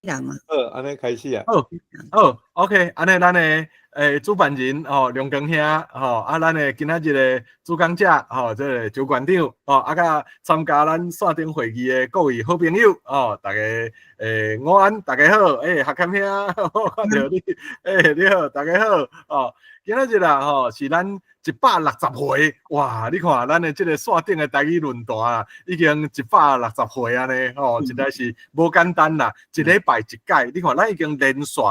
人啊。安尼开始啊。好，OK， 安尼咱的主办人梁光兄咱的今仔日的主讲者这个周馆长甲参加咱线顶会议的各位好朋友大家午安，大家好，学谦兄，看到你，你好，大家好今仔日啦是咱160回，哇！你看咱的这个线顶的台语论坛啊，已经160回安尼实在是无简单啦，一礼拜一届，你看咱已经连续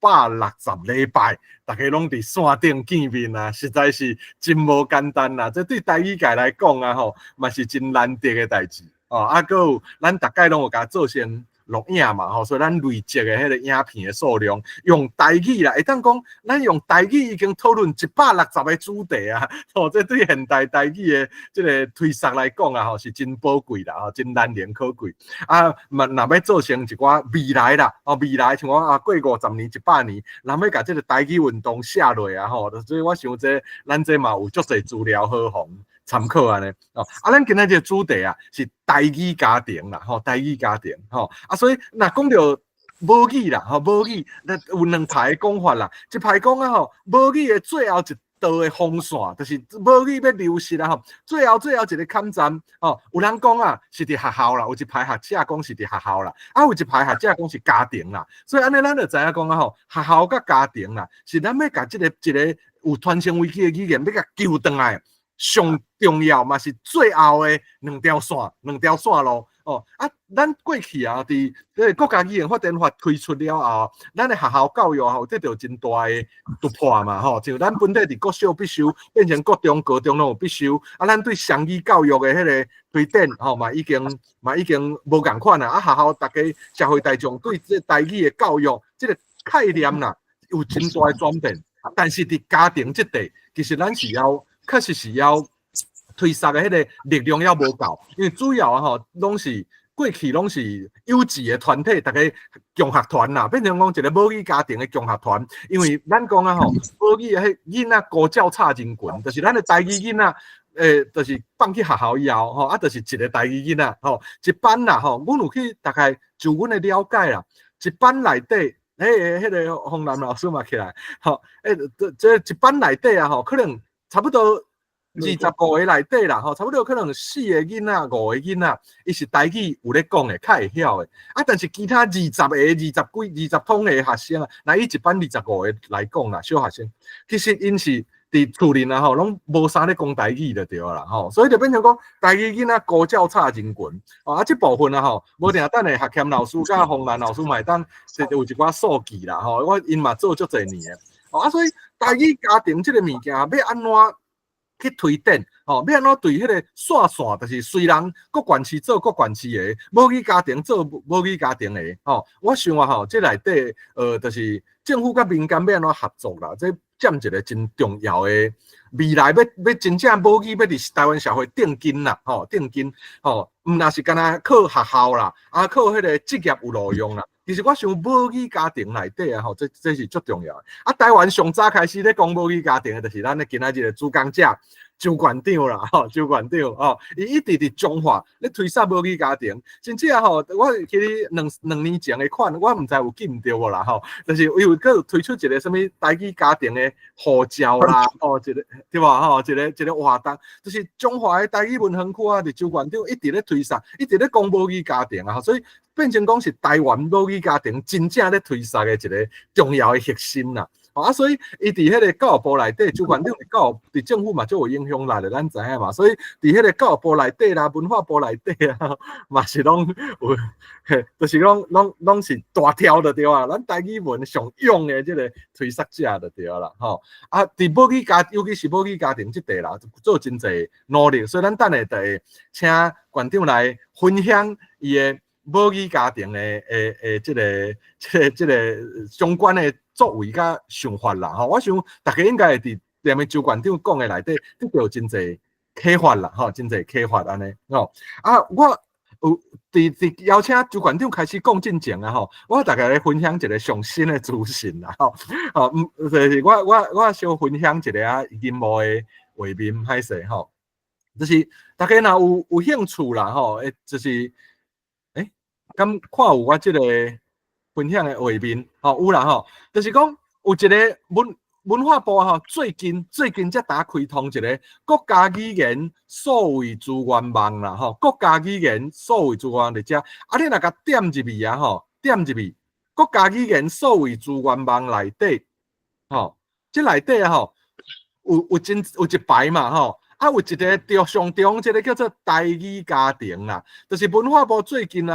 160礼拜，大家拢伫线顶见面啊，实在是真无简单啦。这对台语界来讲啊嘛是真难得的代志还有咱大概拢有甲做成录影嘛所以咱累积的迄个影片的数量，用台语啦，会当讲咱用台语已经讨论160个主题啊这对现代台语的这个推测来讲啊是真宝贵啦真难能可贵若要做成一寡未来啦未来像我过50年、100年，若要甲这个台语运动写落所以我想咱这嘛有足侪资料好互参考安尼咱今仔日主题是台语家庭啦台语家庭所以若讲到母语啦母语有两派讲法啦，一派讲母语的最后一道的风线，就是母语要流失啦最后一个坎站有人讲是伫学校啦，有一派学者讲是伫学校啦，有一派学者讲是家庭啦，所以安尼咱就知影讲学校甲家庭啦，是咱要甲一个有传承危机的语言要甲救回来。上重要嘛是最后的两条线路咱过去伫国家语言发展法推出了后，咱的学校教育得到真大的突破嘛像咱本地伫国小必修变成国中、高中拢有必修咱对双语教育的迄个推展嘛已经无共款啦学校大家社会大众对这台语的教育这个概念啦有真大的转变，但是伫家庭这块，其实咱确实是要推萨的迄个力量要无够，因为主要拢是过去拢是幼稚的团体，大家共学团啦，变成讲一个母语家庭的共学团。因为咱讲母语的囡仔高教差真悬，就是咱的台语囡仔，就是放去学校以后就是一个台语囡仔一班啦阮有去大概就阮的了解啦，一班内底。迄个洪南老师嘛起来，这一班内底可能差不多25个内底啦，差不多可能4个囡仔、5个囡仔，伊是台语有咧讲的，较会晓的。但是其他20个、20通的学生那以一班25个来讲啦，小学生，其实因是伫厝里拢无啥咧讲台语就对啦所以就变成讲台语囡仔高教差真悬这部分无定等下学谦老师甲洪兰老师嘛当有一寡数据啦因嘛做足侪年的所以台语家庭这个物件要安怎去推展要安怎对迄个线，就是虽然各县市做各县市的母语家庭做母语家庭的我想这内底就是政府甲民间要安怎合作啦，这占一个真重要的未来要真正母语要伫台湾社会定根啦定根毋那是干那靠学校啦靠迄个职业有路用啦。其实我想母语家庭内底这是足重要的台湾上早开始咧讲母语家庭的，就是咱的今仔日的主讲者周馆长啦周馆长伊一直伫中华咧推销母语家庭，甚至我记得两年前的款，我毋知有记毋对无啦就是伊有推出一个什么台语家庭的护照啦一个对吧一个活动，就是中华的台语文化区伫周馆长一直咧推销，一直咧讲母语家庭所以变成讲是台湾母语家庭真正咧推销的一个重要的核心啦所以伊伫迄个教育部内底，主管长伫政府嘛就有影响力的，咱知影嘛。所以伫迄个教育部内底啦、文化部内底嘛是拢有，就是拢是大条的对啊。咱台语文上用的这个推销者的对啦伫母语家，尤其是母语家庭这块啦，做真侪努力。所以咱等下就会请馆长来分享伊的母语家庭的这个相关的作为甲想法啦我想大家应该会伫连个周馆长讲的内底得到真侪启发啦真侪启发安尼我有伫邀请周馆长开始讲进前我大概来分享一个上新的资讯啦就是我小分享一个任务的画面歹势就是大家若有兴趣啦就是敢看有我这个分享的画面，有啦就是讲有一个文化部最近才打开通一个国家语言数位资源网啦国家语言数位资源网伫遮，你若甲点入去点入去国家语言数位资源网内底，即内底有一排嘛有一个上中，这个叫做台语家庭啦，就是文化部最近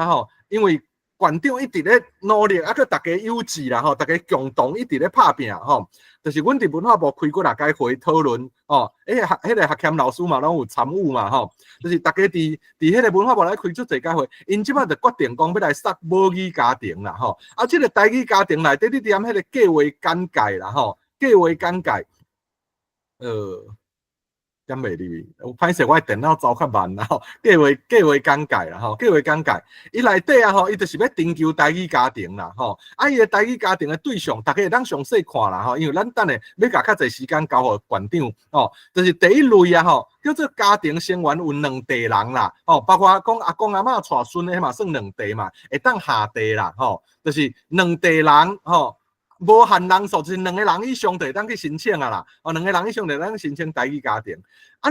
因为馆长一直咧努力，佮大家有志啦大家共同一直咧拍拼就是阮伫文化部开过6届会讨论迄个学兼老师嘛拢有参与嘛就是大家伫迄个文化部来开出侪届会，因即摆就决定讲要来杀母语家庭啦即个台语家庭内底你踮迄个计划简介啦计划简介点袂入去，有歹势，我电脑走较慢啦计划简介啦计划简介，伊内底伊就是要征求台语家庭啦伊个台语家庭的对象，大家会当详细看啦因为咱等下要甲较侪时间交互馆长就是第一类叫做家庭成员有2代人啦包括讲阿公阿嬷带孙的嘛算2代嘛，会当下代啦就是2代人无限人数，就是2个人以上就会当去申请啊啦2个人以上就会当申請台語家庭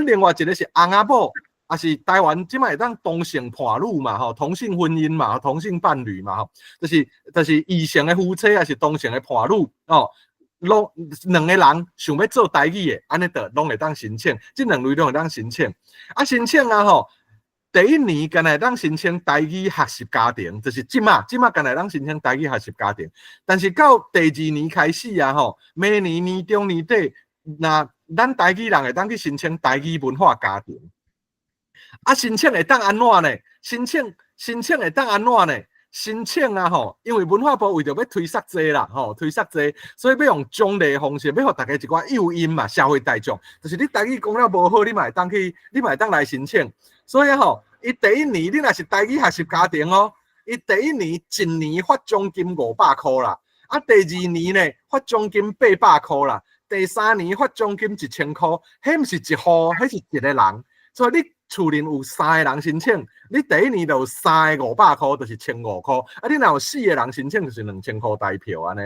另外一個是翁仔某，也是台灣即擺會當同性伴侶嘛同性婚姻嘛同性伴侶嘛就是異性的夫妻還是同性的伴侶攏2個人想要做台語的，安尼就攏會當申請，即2類攏會當申請申請第一年敢若当申請台語學習家庭，就是即馬敢若當申請台語學習家庭，但是到第2年開始每年年中年底，那咱台語人會當去申請台語文化家庭，申請會當安怎呢？申請會當安怎呢？申請因為文化部為着要推塞濟啦推塞濟，所以要用獎勵方式，要互大家一寡誘因嘛，社會大眾，就是你台語講了無好，你嘛會當來申請。所以伊第一年你若是台語學習家庭伊第一年1年發獎金500塊啦，第2年呢發獎金800塊啦，第3年發獎金1000塊，迄毋是一戶，迄是一個人，所以你厝裡有3個人申請，你第一年就有3個500塊，就是1500塊，你若有4個人申請，就是2000塊台票安尼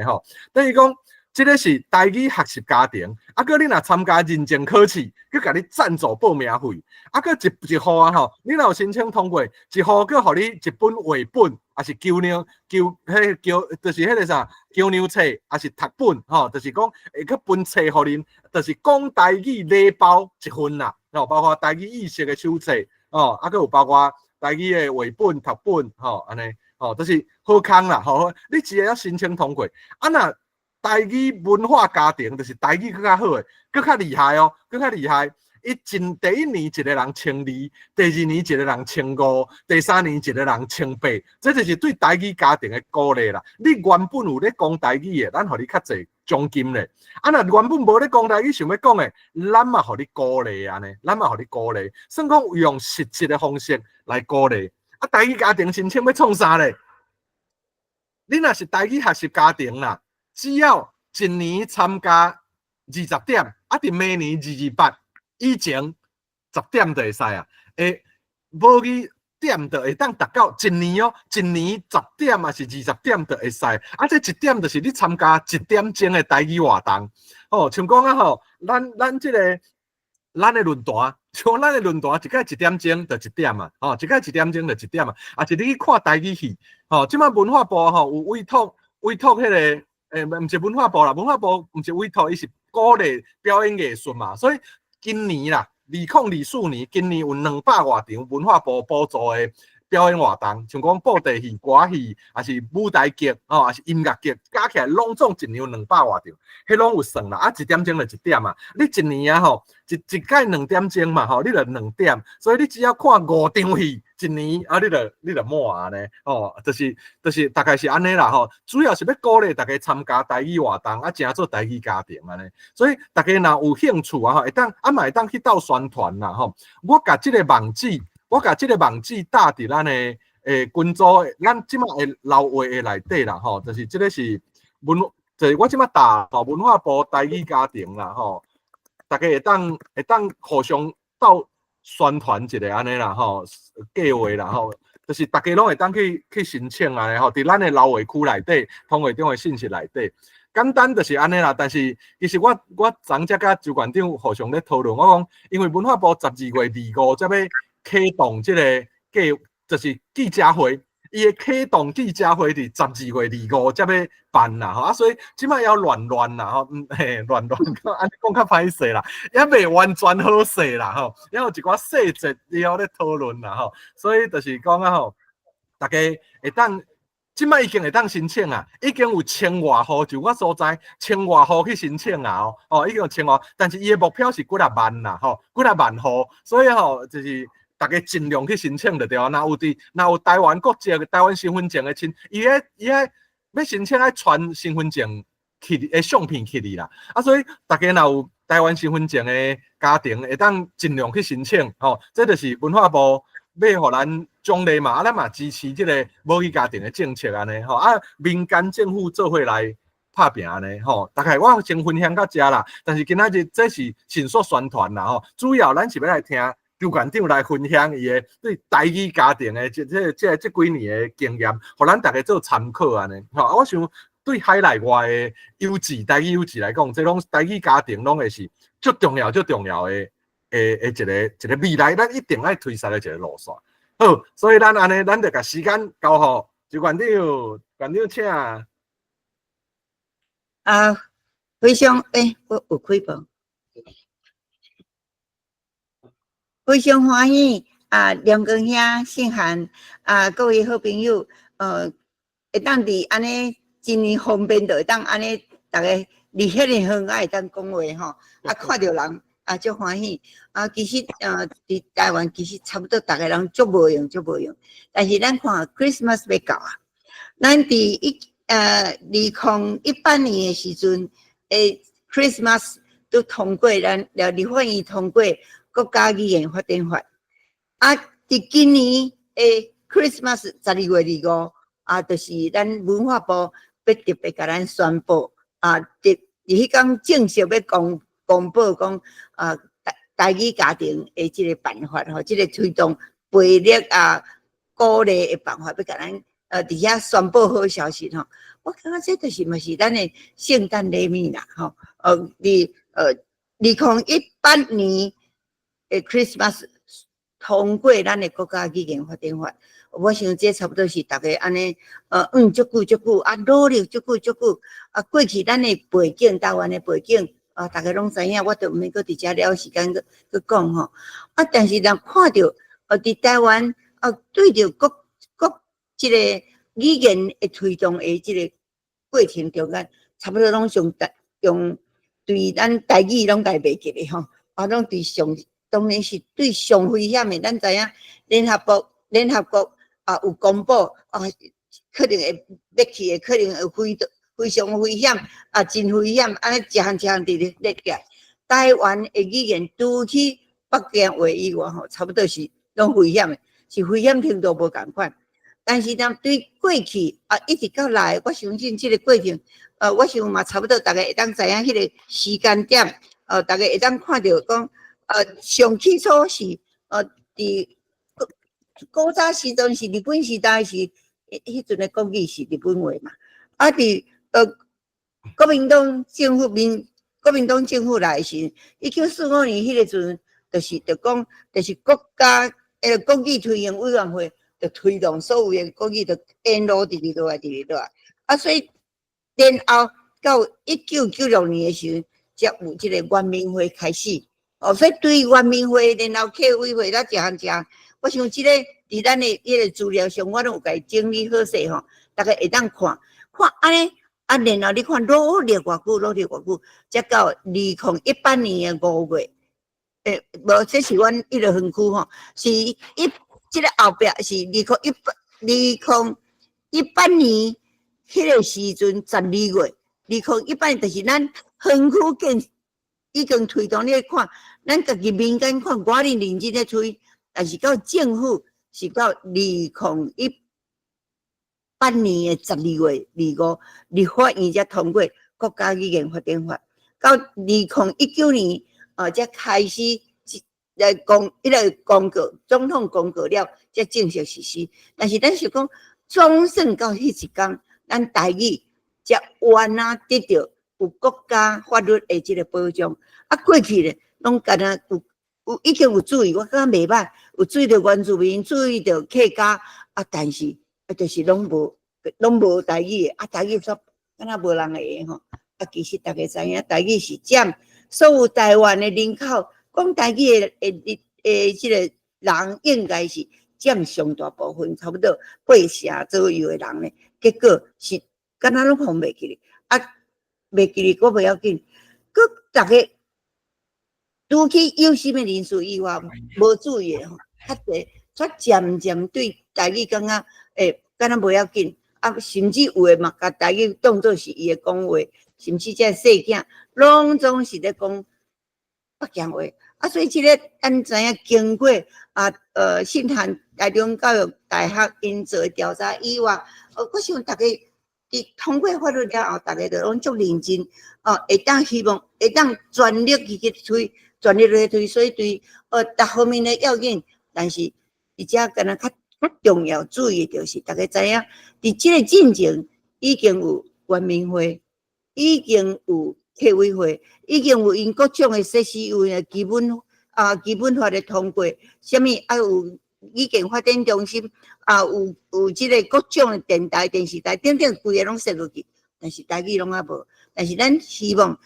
等於講。這個是台語學習家庭，閣你若參加認證考試，佮甲你贊助報名費，閣一戶你若有申請通過，一戶佮互你一本繪本，還是就是迄個啥橋梁冊，還是讀本就是講會佮分冊互恁，就是講台語禮包1份啦，包括台語意識的手冊閣有包括台語的繪本、讀本安尼就是好康啦你只要申請通過若台語文化家庭就是台語更較好誒，更較厲害更較厲害。伊第一年一個人1200，第2年一個人1500，第3年一個人1800，這就是對台語家庭嘅鼓勵啦。你原本有咧講台語嘅，咱互你較濟獎金咧。若原本無咧講台語，想要講嘅，咱嘛互你鼓勵安尼，咱嘛互你鼓勵，算講用實質嘅方式來鼓勵。台語家庭申請要創啥咧？你若是台語學習家庭啦。只要1年參加20點，佇每年228以前10點就會使母語點就會當達到1年1年10點還是20點就會使這1點就是你參加1點鐘的台語活動像講咱這個咱的論壇，像咱的論壇一屆1點鐘就1點嘛一屆1點鐘就1點嘛是你去看台語戲即擺文化部有委託迄個唔是文化部啦，文化部唔是委託，伊是鼓勵表演藝術嘛，所以今年啦，2024年，今年有200多場文化部補助的表演活動，像講布袋戲、歌戲，還是舞台劇還是音樂劇，加起來攏總一年有200多場，迄攏有算啦1點鐘就1點嘛，你一年一屆2點鐘嘛你就2點，所以你只要看5場戲。1年你就滿啊呢就是大概是安尼啦主要是要鼓勵大家參加台語活動正做台語家庭安尼，所以大家若有興趣會當嘛會當去鬥宣傳啦我甲這個網址打佇咱的群組，咱即馬的老話的內底啦就是這個是就是我即馬打文化部台語家庭啦大家會當互相鬥宣傳一個安尼啦計劃啦就是大家拢会当去申请啊吼，伫咱的劳委区内底，通会中的信息内底，简单就是安尼啦。但是其实我昨才甲周馆长互相咧讨论，我讲因为文化部12月25才要启动这个就是记者会。伊的启动记者会伫12月25才要办啦，吼所以即摆要乱啦，吼，乱，安尼讲较歹势啦，也未完全好势啦，吼，也有一寡细节以后咧讨论啦，吼，所以就是讲啊，吼，大家会当，即摆已经会当申请啊，已经有1000外户，就我所在1000外户去申请啊，已经有1000外，但是伊的目标是几啊万啦，吼，几啊万户，所以吼就是。大家尽量去申请就对啊。若有台湾国籍、台湾身份证的亲，伊要申请爱传身份证去的相片去哩啦。所以大家若有台湾身份证的家庭，会当尽量去申请。这就是文化部要互咱奖励嘛，咱嘛支持这个母语家庭的政策安尼。民间政府做伙来拍拼安尼。大概我先分享到这啦。但是今仔日这是迅速宣传啦。主要咱是要来听。周馆长来分享伊个对台语家庭的这几年的经验，互咱大家做参考安尼。我想对海内外的台语优质来讲，这种台语家庭拢会是最重要的一个未来，咱一定爱推出的一个路线。好，所以咱安尼，咱就甲时间交互周馆长，馆长请。非常我有开放。非常欢喜梁光兄、信涵各位好朋友，会当伫安尼真年方便，就会当安尼大家离遐尼远，会当讲话吼，看到人足欢喜其实伫台湾其实差不多大家人足无用，但是咱看 Christmas 要到啊，咱伫2018年的时阵，Christmas 都通过咱立法院通过。国家语言发展法伫今年诶 Christmas 12月25就是咱文化部要特别甲咱宣布伫迄天正式要公布讲台语家庭诶即个办法吼，即个推动培力鼓励诶办法，要甲咱伫遐宣布好消息吼。我感觉这就是嘛是咱诶圣诞礼物啦吼。2018年。Christmas 通过咱的国家语言发展法，我想这差不多是大家安尼足久努力足久过去咱的背景，台湾的背景大家拢知影，我都毋免搁伫遮了时间去讲吼。但是人看到伫台湾对着国即个语言的推动的即个过程中间，差不多拢用对咱台语拢家袂记咧吼，拢对上。当然是对上危险的，咱知影联合国有公布可能会要去的，可能会非常危险真危险，安尼一项伫咧改。台湾的语言除去北京话以外吼，差不多是拢危险的，是危险程度无共款。但是呢，对过去一直到来，我相信这个过程我想嘛差不多，大家会当知影迄个时间点大家会当看到讲。上起初是伫古早时阵是日本时代是迄阵的国语是日本话嘛，伫国民党政府来时，1945年迄个阵就是国家国语推行委员会就推动所有的国语就沿路直落来，所以然后到1996年的时候，才有这个原民会开始。所以对原民会，然后客委会，咱一项，我想这个伫咱的迄个资料上，我拢有甲伊整理好势吼，大家会当看安尼然后你看努力偌久，才到2018年的5月，无这是阮一个园区吼，是这个后壁是2018年迄个时阵12月，2018年就是咱园区建。已经推动你看，咱家己民间看，我认真咧推，但是到政府是到2018年的12月25，立法院才通过国家语言发展法，到2019年才开始迄个公告，总统公告了才正式实施。但是咱是讲，总算到迄一天，咱台语才完啊得到有国家法律的即个保障。啊，过去咧，拢干那有已经有注意，我感觉袂歹，有注意到原住民，注意到客家啊，但是就是拢无台语的啊，台语煞敢若无人会吼。啊，其实大家知影，台语是占所有台湾的人口讲台语的即个人，应该是占上大部分，差不多80%左右的人咧。结果是敢若拢放袂记哩，啊，袂记哩，佫袂要紧，佫大家拄去有心的人士以外，无注意吼，较侪，煞渐渐对台语感觉敢若袂要紧，啊，甚至有诶嘛，甲台语当作是伊诶讲话。甚至这细囝拢总是咧讲北京话，啊，所以这个咱知影经过信函台中教育大学因做调查以外，我想大家伫通过法律了后，大家都拢足认真，会当希望会当全力去推，全力去推，所以对各方面的要紧，但是而且敢若较重要注意就是大家知影，伫这个进程已经有原民会。已经有客委会，已经有因各种的设施有基本法的通过，什么有意见发展中心有即个各种的电台、电视台等等，规个拢设落去，但是台语拢啊无。但是咱希望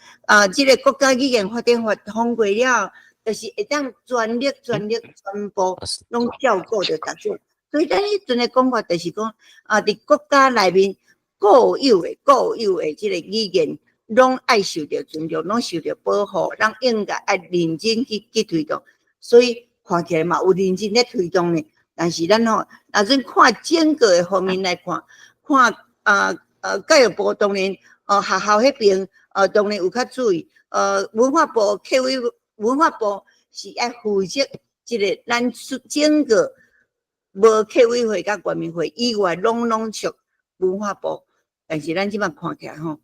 即个国家语言发展法通过了，就是会当全部拢照顾着大众。所以咱迄阵的讲法就是讲伫国家内面。固有的即个语言，拢爱受到尊重，拢受到保护，咱应该爱认真去推动。所以看起来嘛，有认真咧推动呢。但是咱若真看整个的方面来看教育部当然学校迄边当然有较注意，文化部文化部是爱负责即个咱整个无客委会甲原民会以外，拢属文化部。但是咱即摆看起来吼，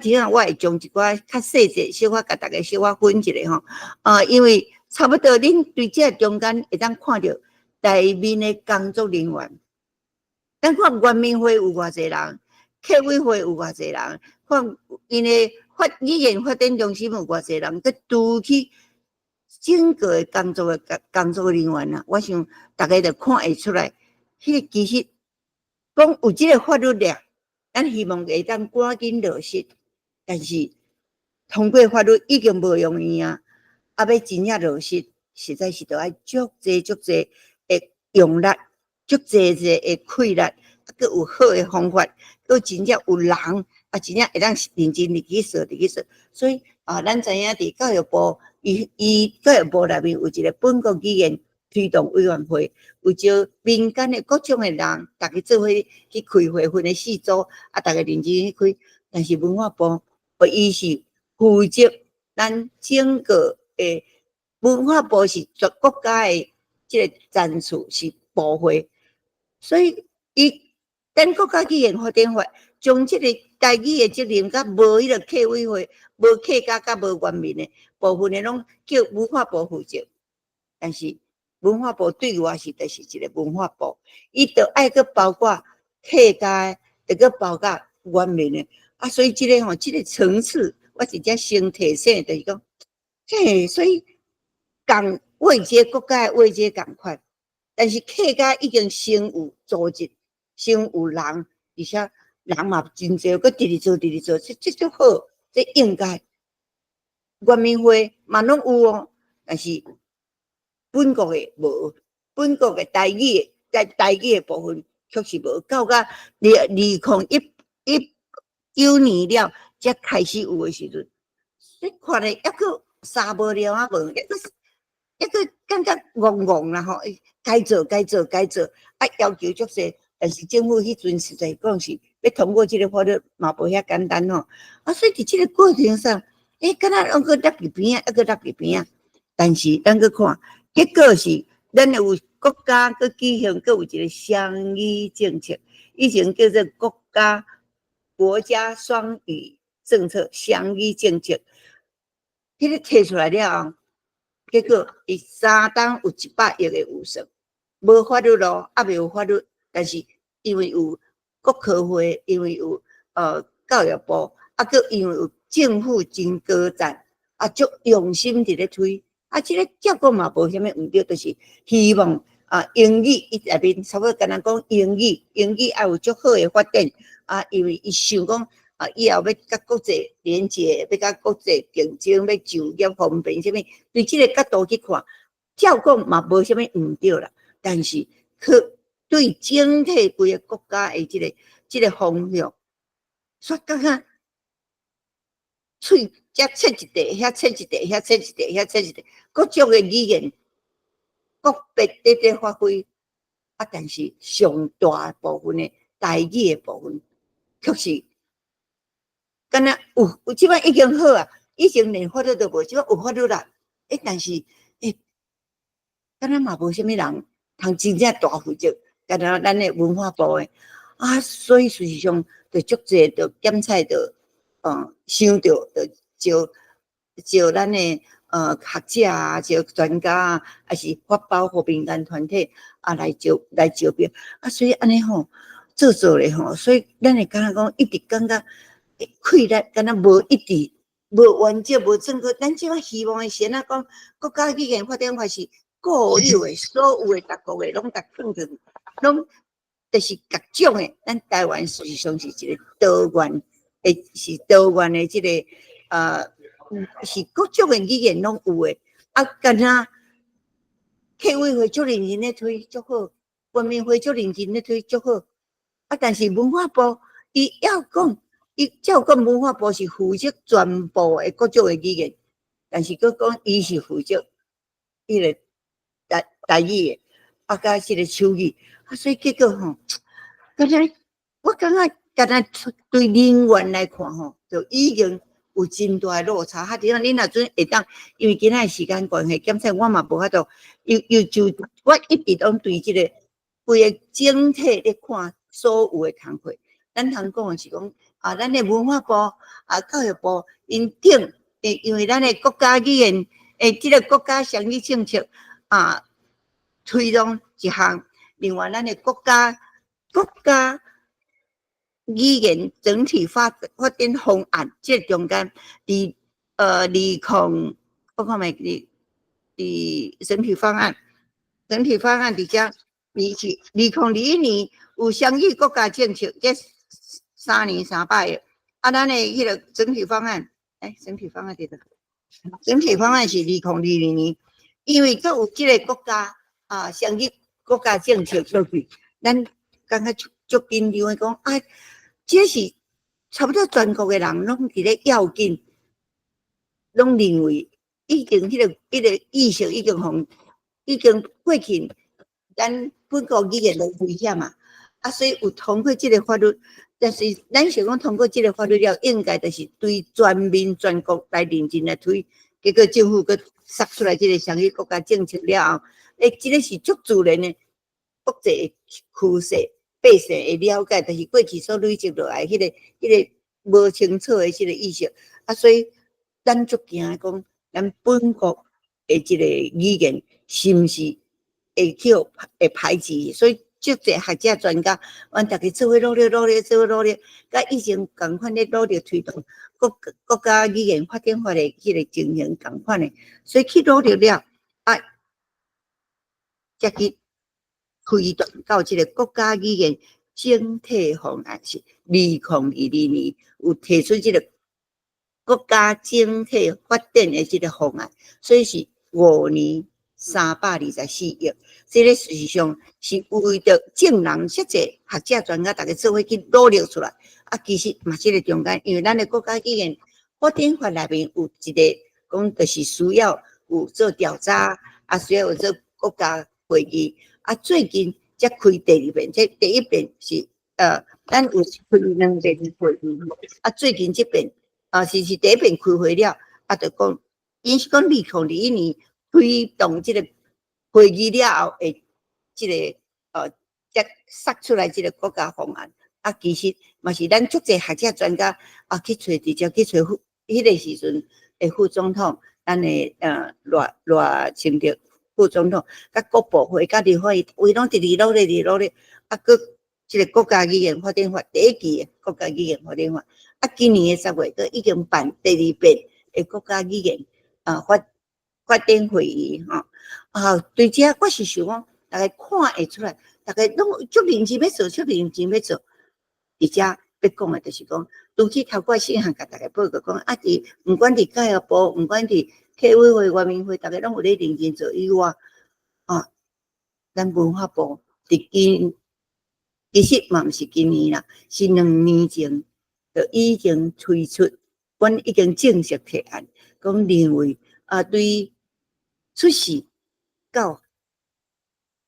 其实我会将一寡较细节小可甲大家小可分一下吼，因为差不多恁对这中间会当看到台面的工作人员，咱看原民会有偌济人，客委会有偌济人，看因的语言发展中心有偌济人，佮拄去整个的工作人员啊，我想大家就看会出来，迄个其实讲有即个法律了。咱希望会当赶紧落实，但是通过法律已经无容易啊！要真正落实，实在是着爱足济的用力，足济的气力，佮有好的方法，佮真正有人真正会当认真入去做。所以咱知影伫教育部，伊教育部内面有一个本国语言推动委员会，有招民间的各种的人，大家做伙去开会，分的四组，大家认真去开。但是文化部，伊是负责咱整个的文化部是国家的这个赞助是部会，所以咱国家语言发展法将这个台语的责任甲无迄个客委会、无客家甲无原民的部分的拢叫文化部负责，但是。文化部对我是就是一个文化部，伊着爱个包括客家，着个包括原民的所以这个这个层次，我直接先提醒，就是讲，所以共位阶国家位阶共款，但是客家已经先有组织，先有人，而且人嘛真侪，佮直直做，这就好，这应该。原民会嘛拢有但是。本国的无，本国的台语的部分确实无，到2019年了才开始有的时阵，你看咧，抑个杀无了啊无，抑个感觉戆啦吼，该做，要求足济，但是政府迄阵实在讲是要通过这个法律嘛无遐简单吼，所以伫这个过程上，敢若拢个落伫边啊，但是咱去看。结果是，咱有国家佮举行，佮有一个双语政策，以前叫做国家双语政策、双语政策，迄个提出来了后，结果伊3档有100亿的预算，无法律咯，也未有法律，但是因为有国科会，因为有教育部，佮因为有政府真高赞，足用心伫咧推，即个结果嘛无啥物毋对，就是希望英语伊内面差不多敢若讲英语也有足好诶发展，因为伊想讲以后要甲国际连接，要甲国际竞争，要就业方便啥物，对即个角度去看，照讲嘛无啥物毋对啦，但是对整体规个国家诶即个方向，煞感觉喙遮切一地，遐切一地，遐切一地，遐切一地，各种诶语言，个别在发挥，但是上大部分诶台语诶部分，确实，敢若有即摆已经好啊，以前连法律都无，即摆有法律啦，但是敢若嘛无啥物人通真正大负责，敢若咱诶文化部诶所以事实上，着足济着检测着，想着着招咱诶学者招专家还是发包互民间团体来招标所以安尼吼做咧吼，所以咱会感觉讲一直感觉困力，敢若无一直无完整无正确。咱即摆希望诶是安怎讲，国家语言发展法是固有诶，所有诶逐个月拢甲放进，拢就是各种诶。咱台湾事实上是一个多元诶，是多元诶，即个是各种诶语言拢有诶。敢若客委会足认真咧推足好，文明会足认真咧推足好。但是文化部伊要讲，伊照讲文化部是负责全部诶各种诶语言，但是佮讲伊是负责迄个台语诶，甲即个手语，所以结果吼，敢若我感觉敢若对人员来看吼，就已经有真大落差。哈，你若准会当，因为今仔时间关系，检测我嘛无法度，又就我一直拢对即个规个整体咧看。所有诶工课，咱通讲诶是讲咱诶文化部教育部因顶因为咱诶国家语言即个国家双语政策推动一项，另外咱诶国家语言整体发展方案，即个中间我看卖整体方案伫遮2021年。有双语国家政策，这3年300亿。咱的迄个整体方案，整体方案伫倒？整体方案是2022年，因为佮有即个国家双语国家政策落去，咱感觉足紧张的讲这是差不多全国的人拢伫咧要紧，拢认为已经迄个意识已经过去，咱本国语言都危险啊。所以有通过即个法律，但是咱想讲通过即个法律了，应该就是对全民全国来认真来推。结果政府佮杀出来即个双语国家政策了后，即个是足自然的国际趋势，百姓会了解，但是过去所累积落来迄个无清楚的即个意识，所以咱足惊讲咱本国的即个语言是毋是会排挤，所以。足侪学者专家，阮大家做伙努力，甲以前共款咧努力推动国家语言发展法的迄个情形共款的，所以去努力了才去推动到即个国家语言整体方案是2022年有提出即个国家整体发展的即个方案，所以是5年324亿。这个事实上是为着正人实际学者专家大家做伙去努力出来。其实嘛，这个中间，因为咱的国家语言发展法内面有一个讲，就是需要有做调查，需要有做国家会议。最近才开第2遍，这第1遍是咱有开2遍会议。最近这遍是第1遍开会了，就讲，因是讲2021年推动这个。会议了后，即个才杀出来即个国家方案。其实嘛是咱足侪学者专家去找直接去找迄个时阵副总统咱的赖清德副总统，甲国部会、甲立法会，为拢直直努力，啊，佮即个国家语言发展法第一期的国家语言发展法，啊，今年的10月佮已经办第2遍的国家语言发展会议吼，啊，对遮我是想讲，大家看会出来，大家拢足认真要做，而且要讲的就是讲，除去头过细汉甲大家报告讲，啊，伫毋管伫教育部，毋管伫客委会、原民会，大家拢有咧认真做以外，啊，咱文化部伫其实嘛毋是今年啦，是2年前就已经推出，阮已经正式提案，讲认为啊，对出世到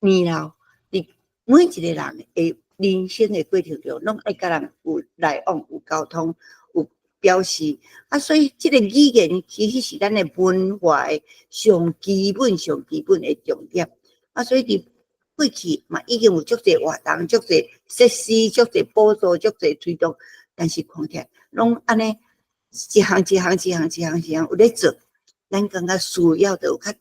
年老，伫每一个人的人生的过程中，拢爱甲人有来往、有沟通、有表示啊，所以这个语言其实是咱的文化的上基本的重点啊，所以伫过去嘛已经有足侪活动、足侪设施、足侪补助、足侪推动，但是看起来拢安尼一项有咧做，咱感觉需要的有较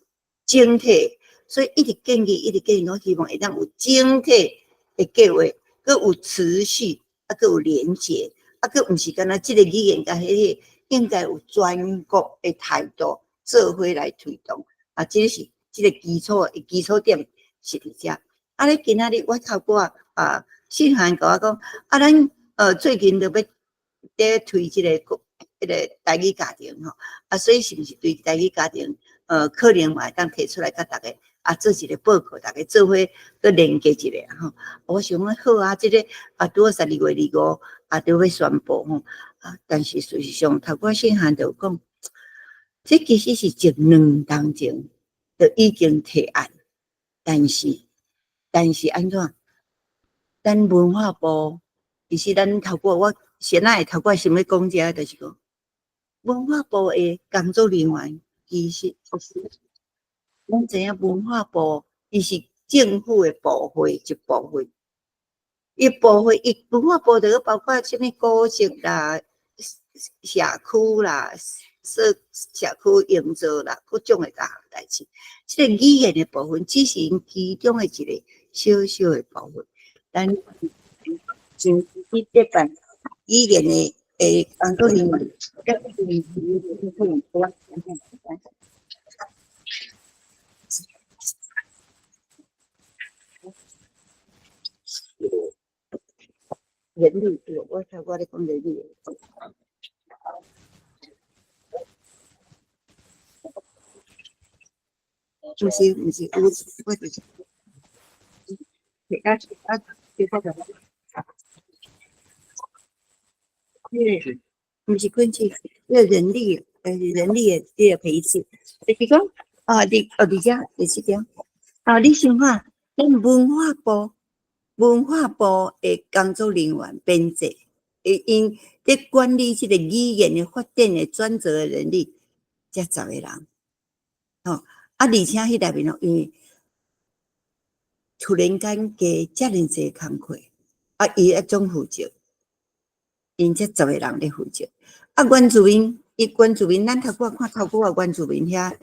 整体，所以一直建议，我希望会当有整体的计划。佮有持续，啊，佮有连结，啊，佮毋是干那即个语言甲迄个，应该有全国的态度做伙来推动，啊，即个是即个基础点是伫遮。啊，咧今仔日我透过信函甲我讲，啊，咱最近就要咧推即个台语家庭吼，啊，所以是毋是对台语家庭可能嘛会当提出来甲大家。啊，做一个报告，大家做伙佮连接一下吼。我想讲好啊，这个啊，拄好12月25啊，就要宣布吼啊。但是事实上，头过信函就讲，这其实是1、2年前就已经提案，但是安怎？咱文化部其实咱头过我先来头过想要讲遮，就是讲文化部的工作人员其实。咱知影文化部，伊是政府的部会一部分，伊文化部就包括什么古迹啦、社区啦、社区营造啦，各种的大项代志。这个语言的部分只是因其中的一个小小的部分，咱真去这办语言的工作人员，人力，我咧讲人力，毋是，我就是，毋是管制，人力，人力的这个培训，就是讲啊，伫遮第7点啊，你想看，咱文化部的工作人员编制，因咧管理这个语言的发展的专责的人力，才10个人，吼而且迄内面因为突然间加遮尔济工课，伊一种负责，因这10个人咧负责。原住民，咱头过看原住民遐，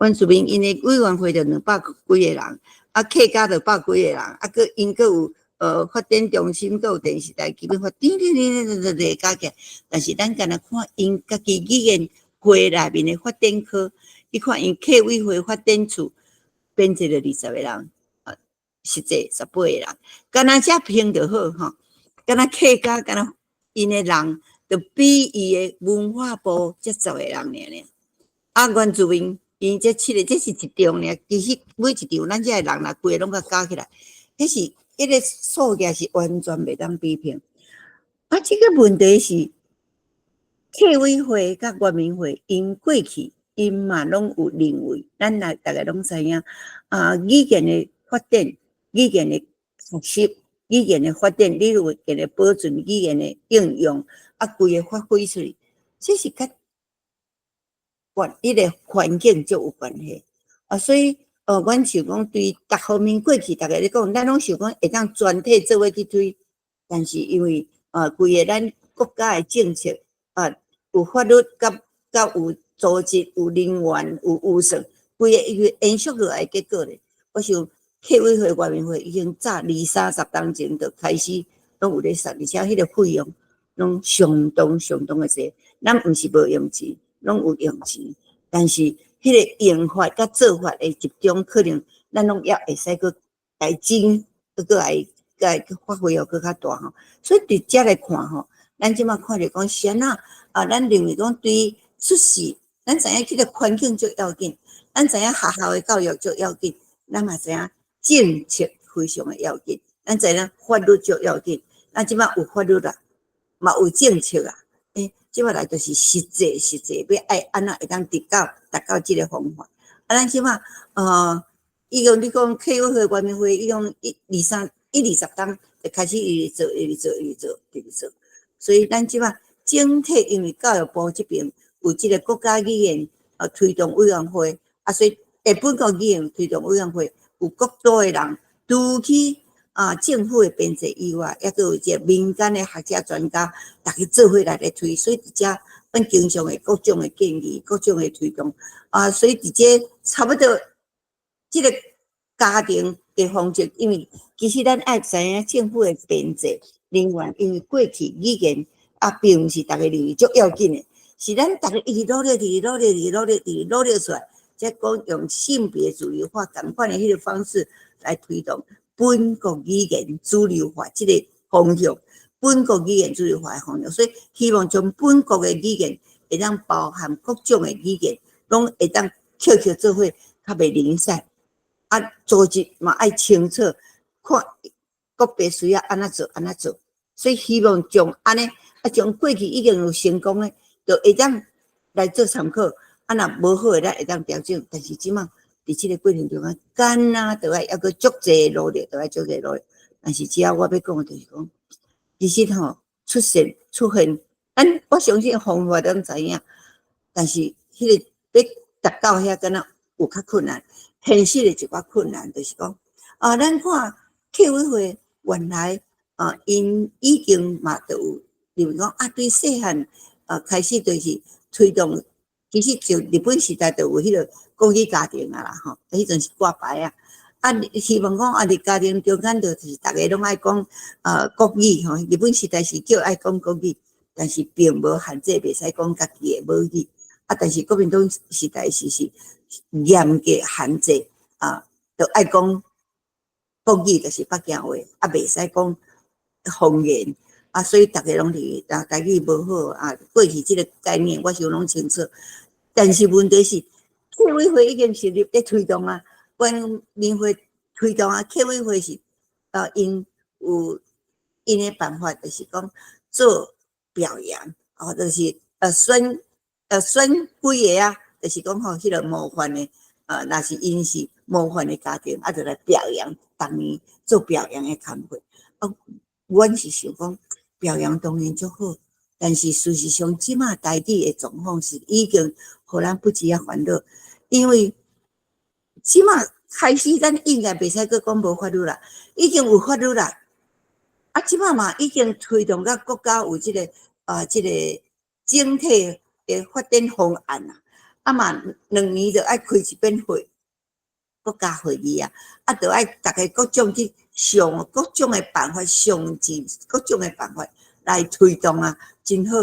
原住民因的委员会就200几个人，客家就100几个人，佮因佮有发展中心，佮有电视台基本法，加起来。但是咱干那看因家己语言会内面的发展科，你看因客委会发展处编制了20个人，实际18个人，干那遮评就好吼，干那客家，干那因的人。就比伊的文化部才10个人尔，原住民因这7个，这是一场尔。其实每一场咱遮个人啦，规个拢甲加起来，迄个数字是完全袂当比拼。这个问题是客委会甲原民会，因过去因嘛拢有认为，咱大家拢知影语言的发展、语言的学习、语言的发展、语言的保存、语言的应用。规个发挥出来，这是甲迄个环境就有关系所以阮想讲对各方面过去，大家咧讲，咱拢想讲会当全体做伙去推，但是因为规个咱国家的政策有法律甲有组织、有人员、有预算，规个一个延续落来结果咧。我想客委会、原民会已经早20-30当前就开始拢有咧算，而且迄个费用拢相当诶济。咱毋是无用钱，拢有用钱，但是迄个用法甲做法的集中，可能咱拢也会使佫改进，佫来发挥佫较大吼。所以伫遮来看吼，咱即马看着讲先咱认为讲对出世，咱知影迄个环境最要紧，咱知影学校的教育最要紧，咱嘛知影政策非常的要紧，咱知影法律最要紧。咱即马有法律啦，嘛有政策啊。即摆来就是实际要爱安怎会当达到即个方法。咱即摆伊用你讲客委会、原民会，伊用1、20当就开始一直做。所以咱即摆整体因为教育部这边有即个国家语言推动委员会，所以本国语言推动委员会有各多的人，除去政府的编制以外，也有一个民间的学者专家，大家做伙来推，所以伫遮咱经常的各种的建议、各种的推动所以伫遮差不多即个家庭的方式，因为其实咱爱知影政府的编制人员，因为过去语言并毋是大家认为足要紧的，是咱大家一直努力出来，才讲用性别主流化同款的迄个方式来推动本国语言主流化这个方向，本国语言主流化的方向，所以希望从本国的语言会当包含各种的语言，拢会当扣做伙，较袂零散。组织嘛爱清楚，看个别需要安怎做，所以希望从安尼从过去已经有成功的，就会当来做参考。若无好的，咱会当调整，但是即马。伫即个过程中干就要抑个足济努力，但是只要我要讲的就是讲，其实出现，我相信方法咱知影，但是迄个要达到遐敢若有较困难，现实的一寡困难就是讲咱看客委会原来因已经嘛都有，例如讲对细汉开始就是推动。其实就日本时代就有迄个国语家庭啦吼，迄阵是挂牌希望讲伫家庭中间就是大家拢爱讲国语吼，日本时代是叫爱讲国语，但是并无限制袂使讲家己的母语但是国民党时代是严格限制就爱讲国语，就是北京话袂使讲方言所以大家拢是家己无好过去即个概念我想拢清楚。但是问题是，客委会已经是咧推动原民会推动客委会是因有因的办法，就是讲做表扬就是选几个就是讲迄个模范的若是因是模范的家庭就来表扬，当年做表扬的工会阮是想讲表扬当然足好。但是事实上，即马台底的状况是已经互咱不止烦恼，因为即马开始咱应该袂使佫讲无法律啦，已经有法律啦。即马嘛已经推动到国家有即个整体的发展方案啦。嘛2年就爱开一遍会，国家会议就爱大家各种去想各种的办法，上进各种的办法来推动真好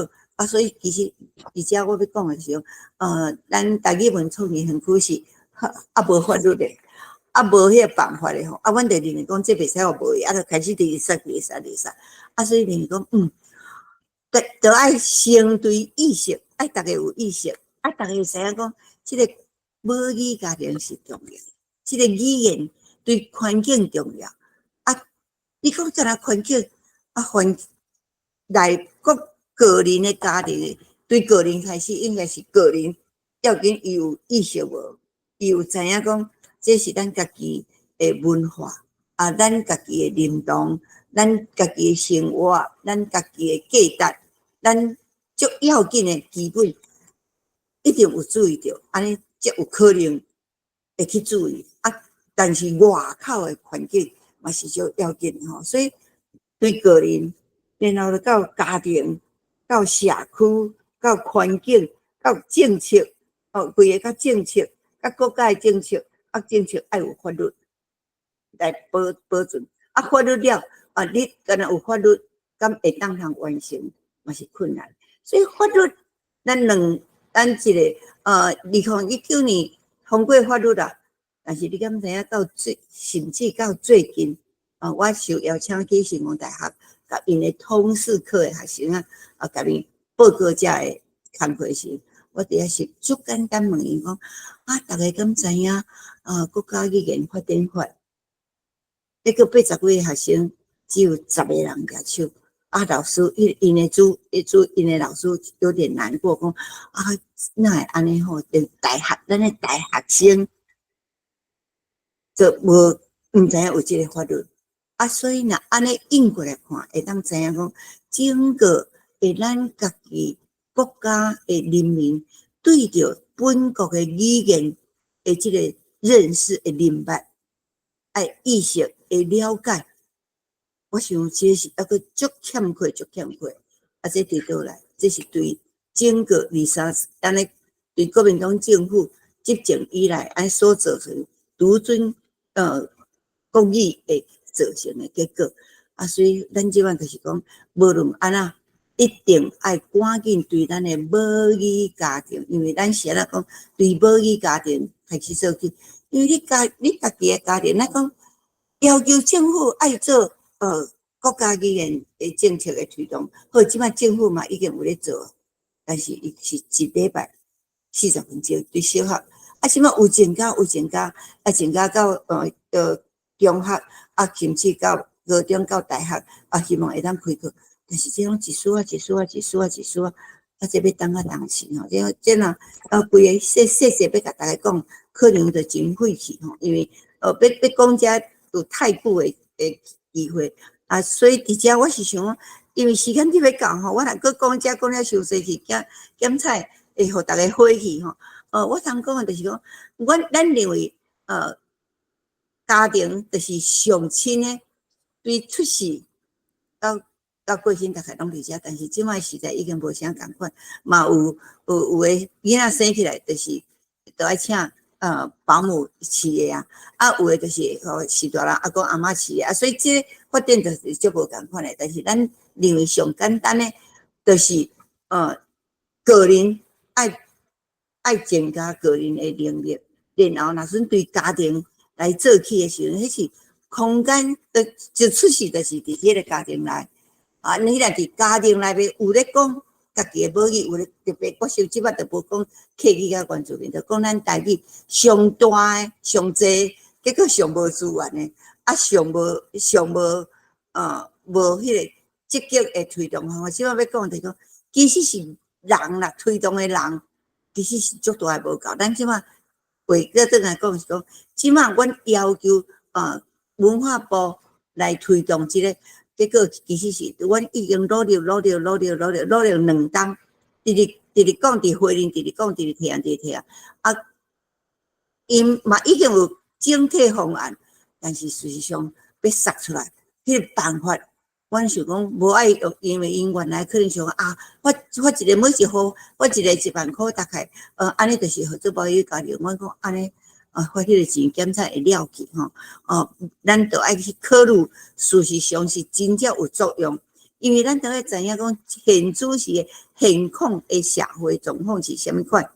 所以其实伫遮我要讲的是咱台语文创意园区是无法律的无迄个办法的阮就认为讲这袂使互无就开始第三所以认为讲就爱相对意识，爱大家有意识大家会知影讲这个母语家庭是重要，这个语言对环境重要你讲怎环境来个人的家庭，对个人开始应该是个人要紧，伊有意识无？伊有知影讲，这是咱家己的文化咱家己的认同，咱家己的生活，咱家己的价值，咱足要紧的基本，一定有注意到，安尼才有可能会去注意但是外口的环境嘛是足要紧的所以对个人。然后到家庭、到社区、到环境、到政策，规个甲政策、甲国家诶政策，政策爱有法律来保存。法律了，你敢若有法律，敢会当通完成，嘛是困难。所以法律，咱即个2019年通过法律啦，但是你敢知影甚至到最近，我受邀请去成功大学，甲因诶通识课诶学生甲伊报告遮诶工课时，我伫遐是足简单问伊讲，大家敢知影国家语言发展法？那个80几个学生，只有10个人举手。老师因诶老师有点难过，讲哪会安尼吼？连咱诶大学生就毋知影有即个法律。所以若安尼应过来看，会当知影讲，整个咱家己国家诶人民对着本国诶语言诶即个认识诶明白。意识会了解，我想这是一个足欠缺。这伫倒来？这是对整个安尼对国民党政府执政以来所造成独尊国语会造成的结果。所以咱即摆就是讲，无论安怎，一定爱赶紧对咱的母语家庭，因为咱先讲对母语家庭开始做起。因为你家己的家庭，咱讲要求政府爱做国家语言的政策的推动，好，即摆政府嘛已经有咧做，但是伊是一礼拜40分钟对小学，即摆有增加，增加到中学，甚至到高中到大学，希望会当开课，但是这种一丝仔，这要等时吼，这若规个细要甲大家讲。可能就真费气吼，因为要讲遮有太久的机会所以伫遮我是想，因为时间特别到吼，我若搁讲遮讲了伤细去，减菜会互大家火气吼。我通讲的就是讲，咱认为家庭就是上亲的，对出世到过身，大概拢伫遮，但是即摆时代已经无啥共款，嘛有诶囡仔生起来就是都爱请。保姆饲的有的就是是大人阿公阿嬷饲的所以这发展就是足无共款的。但是咱认为上简单的，就是个人爱增加个人的能力，然后若是对家庭来做起的时候，迄是空间就出世就是伫迄个家庭内你若伫家庭内面有咧讲。家己的母语有咧特别，我想即摆就无讲客语甲原住民，就讲咱台语上大诶、上济，结果上无资源诶，上无无迄个积极诶推动方法。即摆要讲就是讲，其实是人啦，推动诶人其实是足大诶无够。咱即摆回过转来讲是讲，即摆阮要求文化部来推动即个。结果其实是，阮已经努力2冬，直直讲，伫会议，直直讲，直直听，因嘛已经有整体方案，但是事实上要杀出来，迄个办法，阮想讲无爱用，因为因原来可能想我一个每一户，我一个1万块，大概安尼就是合作保育家庭，阮讲安尼。花迄个钱检查会了去吼，咱着爱去考虑，事实上是真正有作用，因为咱都要知影讲现主是现况的社会状况是虾米款，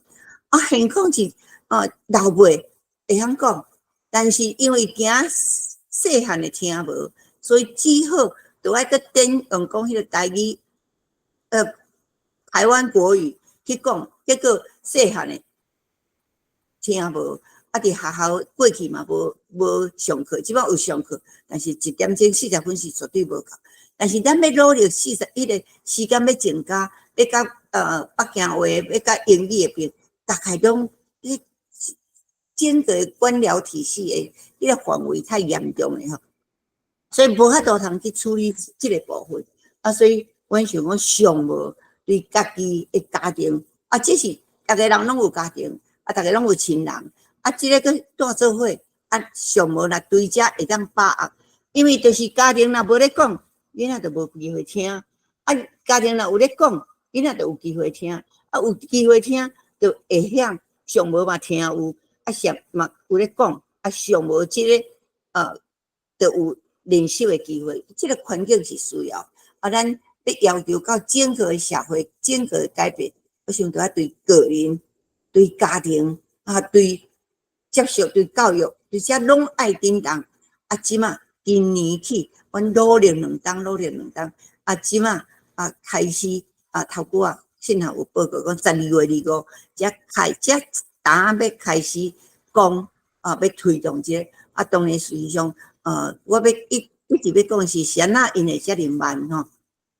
现况是老辈会晓讲，但是因为惊细汉的听无，所以只好着爱去用讲迄个台语，台湾国语去讲，结果细汉的听无。伫学校过去嘛，无上课，即摆有上课，但是1点钟40分是绝对无够。但是咱要努力迄个时间要增加，要甲北京话，要甲英语的边，大概拢整个官僚体系的迄个范围太严重了吼，所以无法度通去处理即个部分所以阮想讲上无对家己的家庭这是逐个人拢有家庭逐个拢有亲人。即个佫带做伙上无若对遮会当把握，因为就是家庭若无咧讲，囡仔就无机会听；家庭若有咧讲，囡仔就有机会听；有机会听，就会晓上无嘛听有，啊上嘛有咧讲，啊上无即个就有练习的机会，即个环境是需要。啊，咱要要求到整个社会、整个改变，我想都要对个人、对家庭啊、对接受、对教育，这些拢爱叮当。啊，即马今年起，阮努力两当，啊，即马啊开始啊，头拄啊，信号有报告讲12月25，才打要开始讲啊，要推动这个。啊，当然实际上，我要一直要讲是谁啊，因会遮尔慢吼？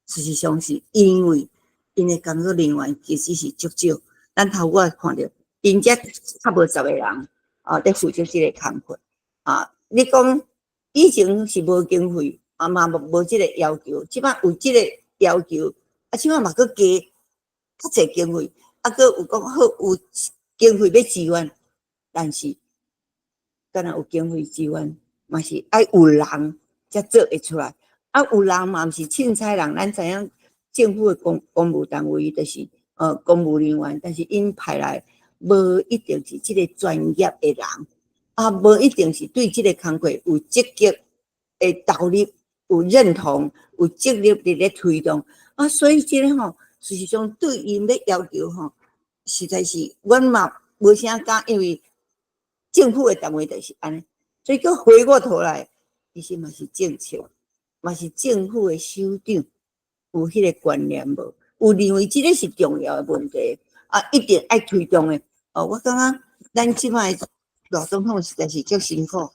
事实上是因为因的工作人员其实是足少，咱头我看到，因遮差无10个人啊，在负责这个工作啊。你讲以前是无经费啊，嘛无这个要求，即摆有这个要求，啊，即摆嘛佫加较侪经费，啊，佫有讲好有经费要支援，但是敢若有经费支援，嘛是爱有人才做会出来。啊，有人嘛，毋是凊彩人，咱知影政府的公务单位就是公务人员，但是因派来无一定是即个专业的人，啊，无一定是对即个工作有积极的投入、有认同、有积极的咧推动啊，所以即个吼，事实上对因要要求吼，实在是阮嘛无啥敢，因为政府的单位就是安尼，所以佮回过头来，其实嘛是政策。嘛是政府的首长有迄个观念无？有认为即个是重要的问题啊，一定爱推动的。哦，我感觉咱即摆老总统实在是足辛苦。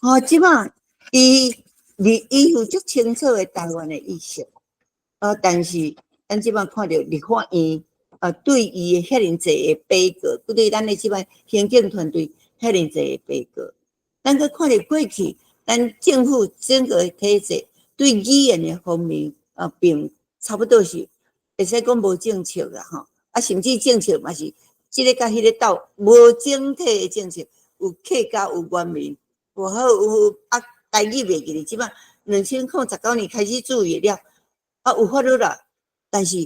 哦，即摆伊有足清楚的台湾的意识。但是咱即摆看到立法院对伊的遐尼济的杯葛，对咱的即摆行政团队遐尼济的杯葛，咱去看到过去，咱政府整个体制。对语言的方面，并差不多是会使讲无政策啦吼，啊，甚至政策嘛是即个甲迄个斗，无整体的政策，有客家有原民，无好有啊台语袂记哩，即摆2019年开始注意了，啊有法律啦，但是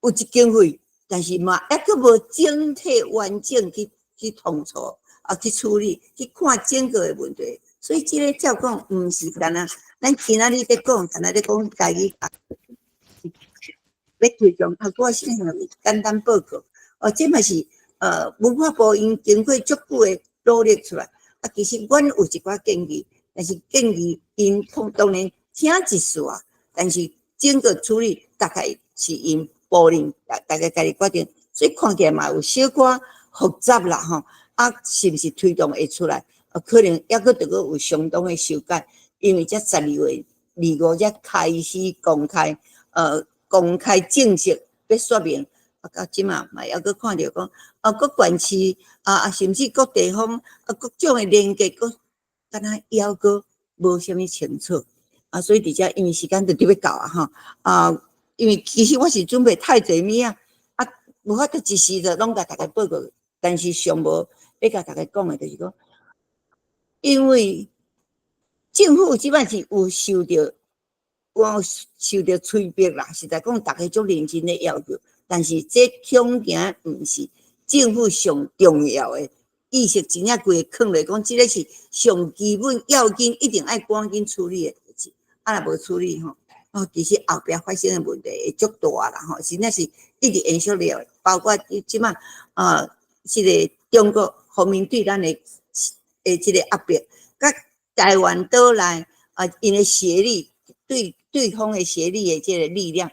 有一经费，但是嘛抑佫无整体完整去统筹啊去处理，去看整个的问题。所以即个照讲，毋是干那，咱今仔日在讲，干那在讲台语啊，要推动啊，我先简单报告。这嘛是文化部因经过足久的努力出来。啊，其实阮有一寡建议，但是建议因当然听一次啊，但是整个处理大概是因部人大概家己决定，所以看起来嘛有小可复杂啦吼。啊，是毋是推动会出来？可能抑佫着佫有相当的修改，因为才12月25才开始公开正式要说明，啊，到即嘛嘛抑佫看着讲，各县市甚至各地方各种的连结，敢若抑佫无啥物清楚啊，所以伫遮因为时间就特别到吼因为其实我是准备太侪物啊，无法度一时就拢甲大家报告，但是上无要甲大家讲的就是讲。因为政府即摆是有受到催逼啦，实在讲，大家足认真的要求，但是这恐惊毋是政府上重要的意识，真正规个放落讲，即个是上基本要紧，一定爱赶紧处理的代志。啊，若无处理吼，其实后壁发生的问题会足大啦吼，真正是一直延续了，包括即摆即个中国方面对咱的。这个压迫，甲台湾岛内因的协力对方的协力的这个力量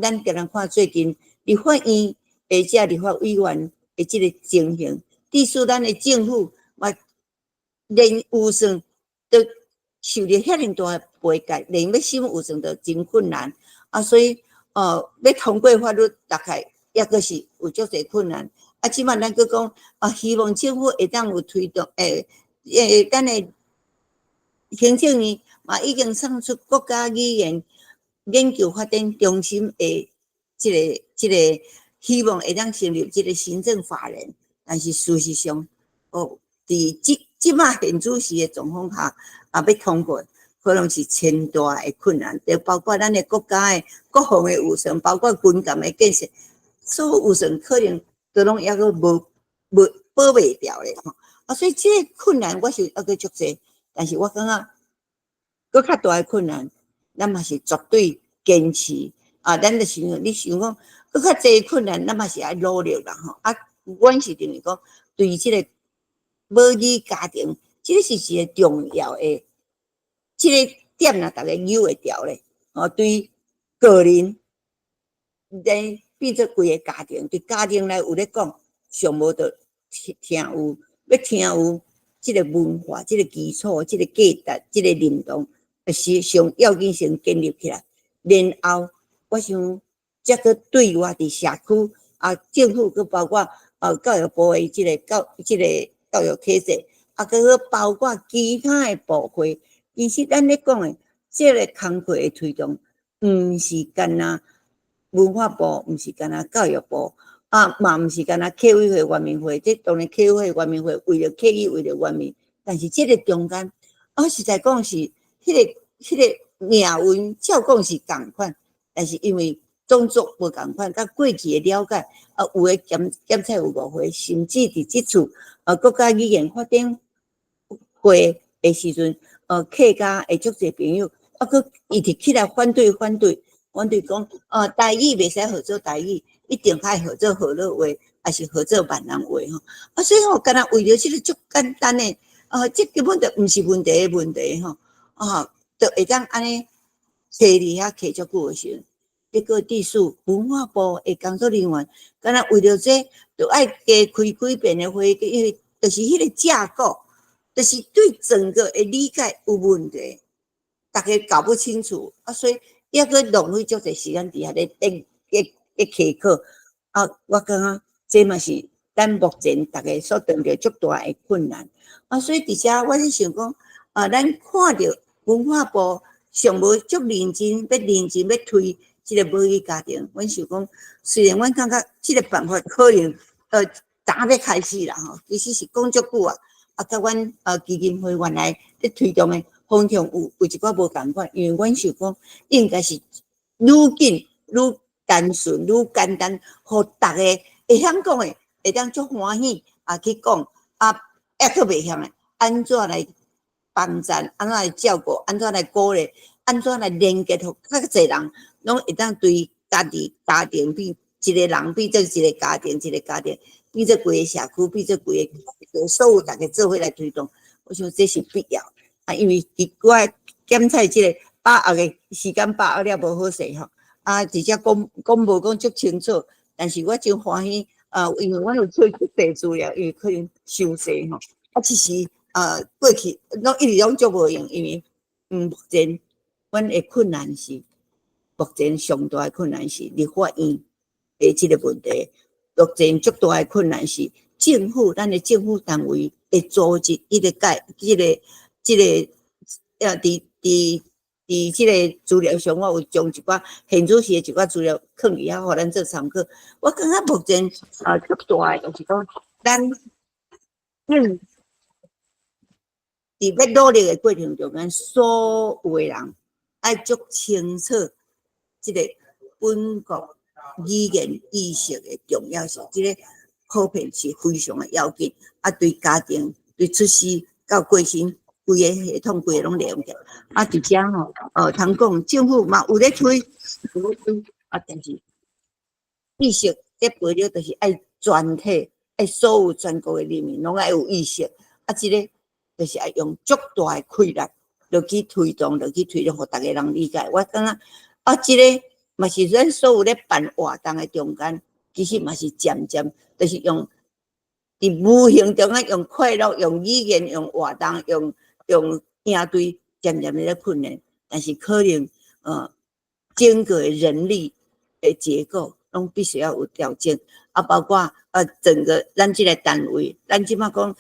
咱个人看最近立法院这立法委员的这个情形，致使咱的政府嘛连预算都受到遐尼大的背改，连要审预算都真困难所以要通过法律，大概抑佫是有足侪困难即摆咱佫讲希望政府会当有推动咱的行政院嘛已经送出国家语言研究发展中心的这个希望会当成立这个行政法人，但是事实上伫即摆现主席的状况下要通过，可能是千大的困难，就包括咱的国家的各项的预算，包括军舰的建设，所有预算可能都拢抑个无保袂掉咧吼。啊，所以这个困难我是抑个足济，但是我感觉搁较大的困难，咱嘛是绝对坚持啊！咱就是你想讲，搁较济困难，咱嘛是爱努力啦吼。啊，阮是认为讲，对这个母语家庭，这个是一个重要的，这个点啦，大家有会掉咧。哦，对个人来变做规个家庭，对家庭来有咧讲，上无着听有，要听有这个文化、这个基础、这个价值、这个认同。是上要紧先建立起来，然后我想则个对我伫社区啊，政府佮包括教育部的这个教育体制，啊，佮包括其他的部会，其实咱咧讲的这个工作的推动，毋是干那文化部，毋是干那教育部，啊，嘛毋是干那客委会、原民会，这当然客委会、原民会为了客语、为了原民，但是这个中间，实在讲是。迄个命运照讲是共款，但是因为种族无共款，甲过去的了解，有诶检测有误会，甚至伫即次国家语言发展会诶时阵，客家会足侪朋友，佫一直起来反对讲，台语袂使合作台语，一定爱合作河洛话，还是合作闽南话吼。所以敢若为了即个足简单诶，这根本就毋是问题诶问题吼。就会当安尼坐伫遐坐足久诶时阵，结果地数文化部诶工作人员，敢若为了这，就爱加开几遍诶会，因为就是迄个架构，就是对整个诶理解有问题，大家搞不清楚所以抑个浪费足侪时间伫遐咧开课我感觉这嘛是咱目前大家所遇到足大诶困难所以伫遮我是想讲咱看到。文化部上无足认真，要推这个母语家庭。阮想讲，虽然阮感觉这个办法可能早要开始啦吼，其实是讲足久甲阮基金会原来咧推动的方向有一寡无共款，因为阮想讲应该是愈紧愈单纯愈简单，互大家会晓讲的，会当足欢喜去讲抑佫袂晓的，安怎来？帮赞，安怎来照顾，安怎来鼓励，安怎来连接，互较侪人拢会当对家庭变一个人变做一个家庭，变做规个社区，变做规个所有大家做伙来推动。我想这是必要因为我检测这个把握的时间把握了无好势吼而且讲无讲足清楚，但是我真欢喜因为我有做出地资料，因为可能收势吼其实。过去拢一直拢足无用，因为目前阮的困难是，目前上大的困难是立法院的这个问题，目前足大的困难是政府，咱的政府单位的组织，这个伫这个资料上，我有将一寡现主时的一寡资料放伫遐，互咱做参考。我感觉目前足大的就是讲咱伫要努力的过程中间，所有的人爱足清楚这个本国语言意识的重要性，这个普遍是非常的要紧。对家庭、对出世到过身，规个系统规个拢了解。伫遮通讲政府嘛有咧推，但是意识咧培养就是爱全体、爱所有全国的人民拢爱有意识。这个。就是要用足大的气力，落去推动，互大家人理解。我感觉这个嘛是咱所有咧办活动的中间，其实嘛是渐渐，就是用伫无形中用快乐、用语言、用活动、用应对，渐渐咧困难。但是可能整个的人力的结构，拢必须要有调整包括整个咱这个单位，咱即马讲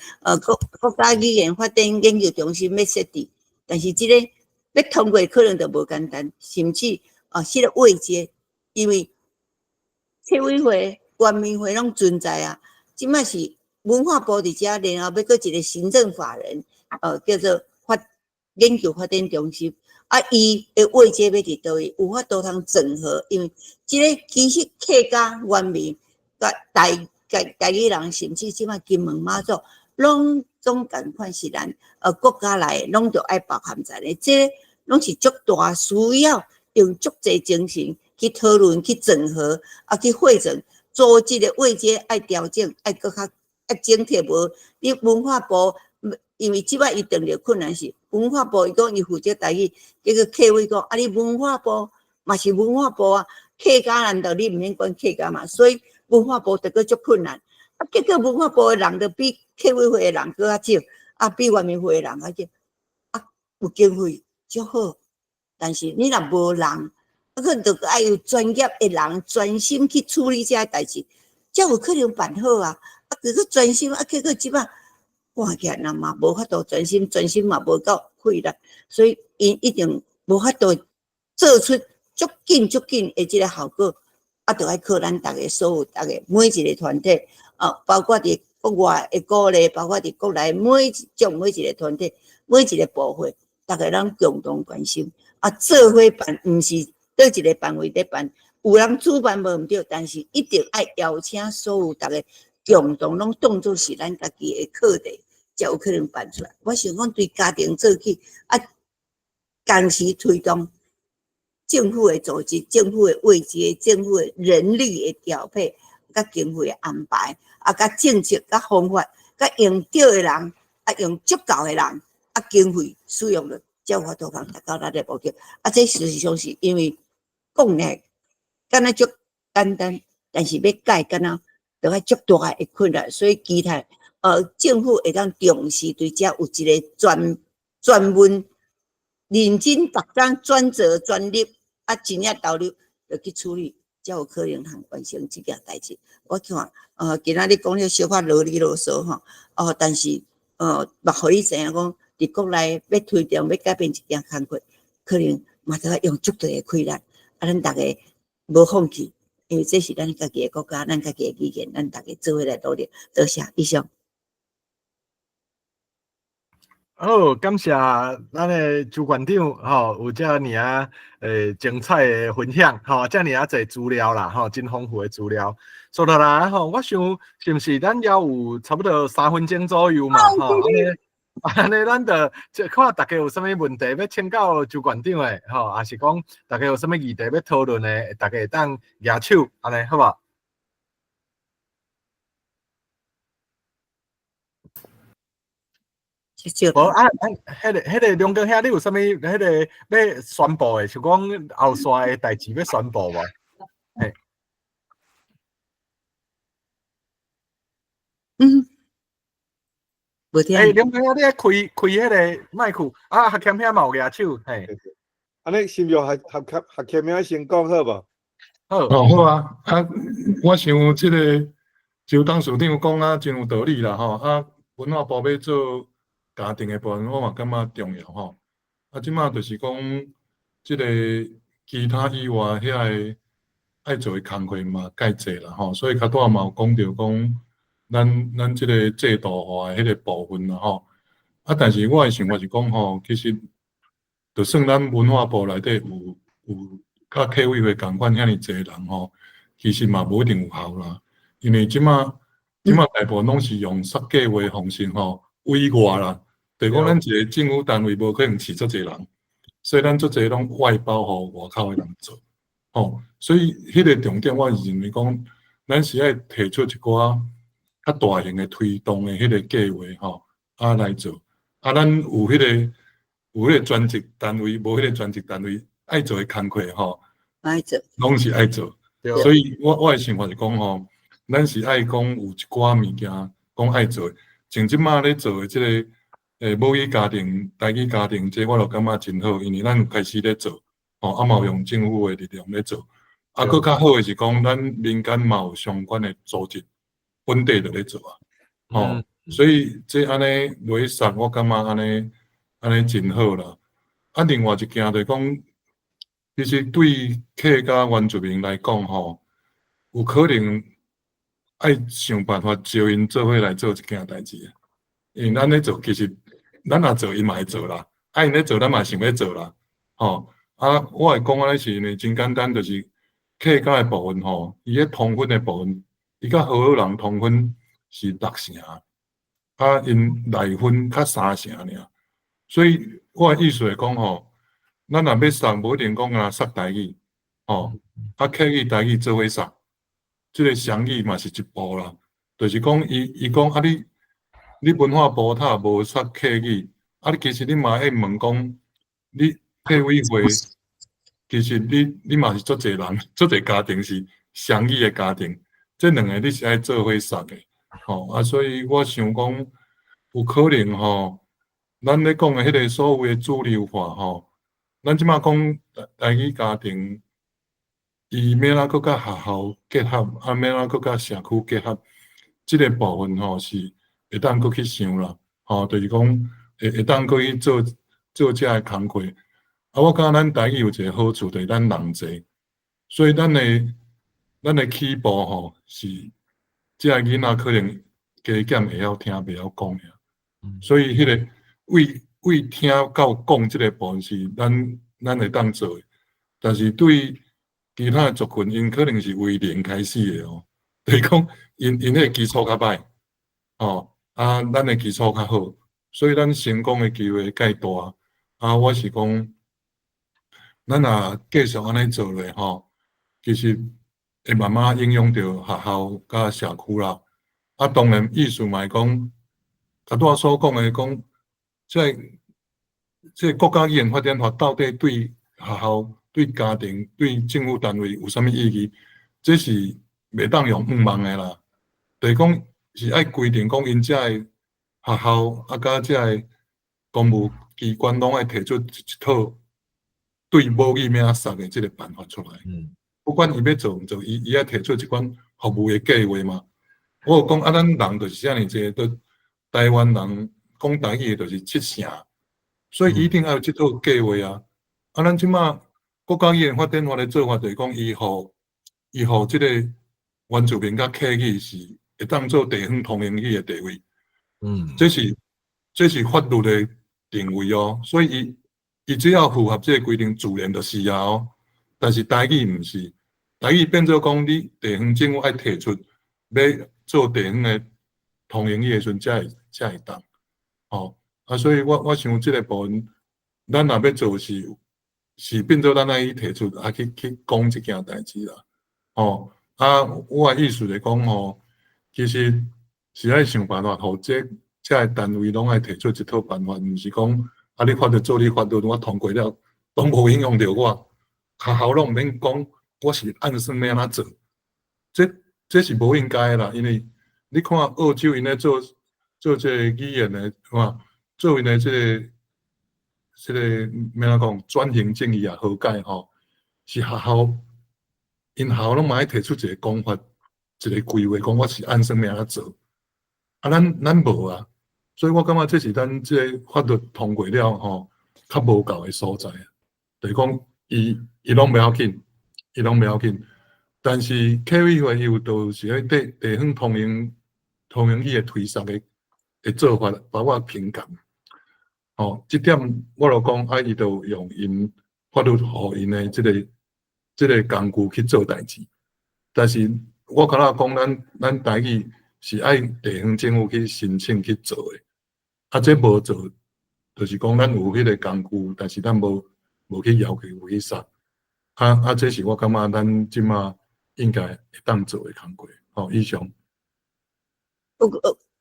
国家语言发展研究中心要设置，但是这个要通过可能就无简单，甚至这个位阶，因为客委会、原民会拢存在即马是文化部伫遮，然后要搁一个行政法人，叫做研究发展中心。伊的位阶要伫倒位，有法度通整合，因为这个其实客家原民甲家己人，甚至即摆金门马祖，拢总共款是咱国家内拢着爱包含在咧，这拢是足大需要用足济精神去讨论、去整合去汇整，组织的位阶爱调整，爱搁较整体无。你文化部，因为即摆伊遇着困难是文化部，伊讲伊负责台语，结果客委讲你文化部嘛是文化部啊，客家难道你毋免管客家嘛？所以文化部得个足困难。结果文化部的人就比客委会的人搁较少，比原民会的人较少，有经费足好，但是你若无人，可就爱有专业的人专心去处理这代志，才有可能办好啊。结果专心结果即摆看起来嘛无法度专心嘛无够气力，所以因一定无法度做出足紧的即个效果，就要靠咱大家所有大家每一个团体。包括伫国外的鼓励，包括伫国内每一个团体、每一个部会，大家咱共同关心。做伙办，毋是倒一个单位咧办，有人主办无毋对，但是一定要邀请所有大家共同拢当作是咱家己的课题，才有可能办出来。我想讲对家庭做起，同时推动政府的组织、政府的位阶、政府的人力的调配。甲经费的安排，甲政策、甲方法，甲用对的人，用足够的人，经费使用了，才有法度通达到咱的目标。这事实上是因为讲呢，敢若足简单，但是要改，敢若就要足大的困难，所以期待政府会当重视对这有一个专门、认真、逐工专责、专业真正投入来去处理。才有可能通完成这件代志。我看，今仔日讲了小可啰里啰嗦吼，但是，嘛，互你知影讲，伫国内要推动、要改变一件工作，可能嘛都要用足大的困难。咱大家无放弃，因为这是咱家己的国家、咱家己的语言，咱大家做伙来努力。多谢，以上。好，感谢咱的朱馆长有遮尔精彩的分享遮尔侪资料啦真丰富的资料。所以啦我想是毋是咱也有差不多3分钟左右嘛安尼咱就看大家有啥物问题要请教朱馆长的还是讲大家有啥物议题要讨论的，大家会当举手安尼好无？无迄个梁哥兄，你有啥物迄个要宣布的？像讲后续的代志要宣布无？嘿，无听。梁哥兄，你开迄个麦克学欠兄嘛有举手，嘿。安尼心中学欠兄先讲好无？好啊！我想即个周董事长讲真有道理啦文化部要做。家庭的部分，我嘛感觉重要即马就是讲，即个其他以外遐个爱做的工课嘛介济啦所以较多嘛有讲到讲，咱即个制度化的迄个部分啦但是我的想法是讲其实就算咱文化部内底有甲客委会共款遐尼济人其实嘛无一定有效啦，因为即马大部分拢是用设计话方式委外啦。就是讲，咱一个政府单位无可能饲足侪人，所以咱足侪拢外包互外口的人做，所以迄个重点，我是认为讲，咱是爱提出一寡较大型的推动的迄个计划来做，咱有迄个专职单位，无迄个专职单位爱做的工课爱做，拢是爱做，所以我的想法是讲咱是爱讲有一寡物件讲爱做，像即马咧做的即个。母语家庭、台语家庭，这我就感觉真好，因为咱有开始咧做，嘛有用政府的力量咧做，佫较好的是讲，咱民间嘛有相关的组织，本地就咧做所以这安尼落去散，我感觉安尼真好啦。另外一件就是讲，其实对客家原住民来讲有可能爱想办法招因做伙来做一件代志，因为咱咧做其实。咱若做，伊嘛会做啦。因咧做，咱嘛想要做啦。我会讲安尼是因为真简单，就是客家的部分伊咧通婚的部分，伊甲好人同分是6成，啊，因内分较3成尔。所以我的意思是讲吼，咱若要杀，无一定讲啊杀台语，吼，啊客语台语做伙杀，即个双语嘛是一步啦。就是讲伊讲啊你文化部他也无杀客语，啊其实你嘛爱问讲，你客委会其实你嘛是足侪人，足侪家庭是双语的家庭，这两个你是爱做伙杀的，吼啊，所以我想讲有可能吼。咱咧讲的迄个所谓的主流化吼，咱即马讲台语家庭，伊要哪搁甲学校结合，啊要哪搁甲社区结合，即个部分吼是会当搁去想啦，吼，就是讲会当搁去做遮个工课。啊，我感觉咱台语有一个好处，就是咱人侪，所以咱的起步吼是，遮个囡仔可能加减会晓听，袂晓讲尔，所以迄个。为听到讲即个部分是咱会当做的，但是对其他的族群，因可能是为零开始的哦，就是讲因迄个基础较歹，哦啊，咱的基础较好，所以咱成功的机会介大。啊，我是讲，咱若继续安尼做咧吼，其实会慢慢影响到学校甲社区啦。啊，当然意思嘛是讲，甲我所讲的讲。这国家语言发展法到底对学校、对家庭、对政府单位有啥物意义？这是袂当用望的啦。就是讲是爱规定讲，因遮个学校啊，甲遮个公务机关拢爱提出一套对母语要杀的这个办法出来。不管伊要做毋做，伊爱提出一款服务的计划嘛。我有讲啊，咱人就是遮尔济，都台湾人。讲台语就是7成，所以一定要有这套计划啊！啊，咱即马国家语言发展法的做法就是讲，以后这个原住民甲客语是会当做地方通用语的地位。这是法律的定位哦，所以伊只要符合这个规定，自然就是啊哦。但是台语毋是，台语变做讲你地方政府爱提出要做地方的通用语的时阵，才会当。哦，啊，所以我想即个部分，咱若要做是变做咱爱去提出啊去讲即件代志啦。哦，啊，我的意思是讲吼，其实是爱想办法，互这个单位拢爱提出一套办法，毋是讲啊你法律做你法律，我通过了，拢无影响到我，学校拢毋免讲，我是按算要安怎做，这是无应该啦，因为你看澳洲因咧做这个语言的，作为呢这个要怎讲转型正义也好解吼，是学校因学校拢嘛爱提出一个讲法，一个规划，讲我是按算要安怎做，啊咱无啊，所以我感觉这是咱这个法律通过了吼，较无够的所在，就是讲伊拢袂要紧，但是客委会有就是喺地方通用语的推送的做法，包括评鉴。哦，这点我就讲，啊，伊就用因法律互因的这个工具去做代志。但是我感觉讲，咱台语是爱地方政府去申请去做的，啊，这无做，就是讲咱有迄个工具，但是咱无去要求，无去杀。啊，这是我感觉咱即马应该会当做的工作。哦，以上。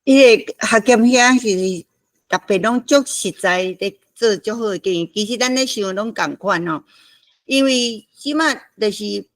伊个学检遐是特别拢足实在咧做足好诶建议。其实咱咧想拢共款吼，因为即马就是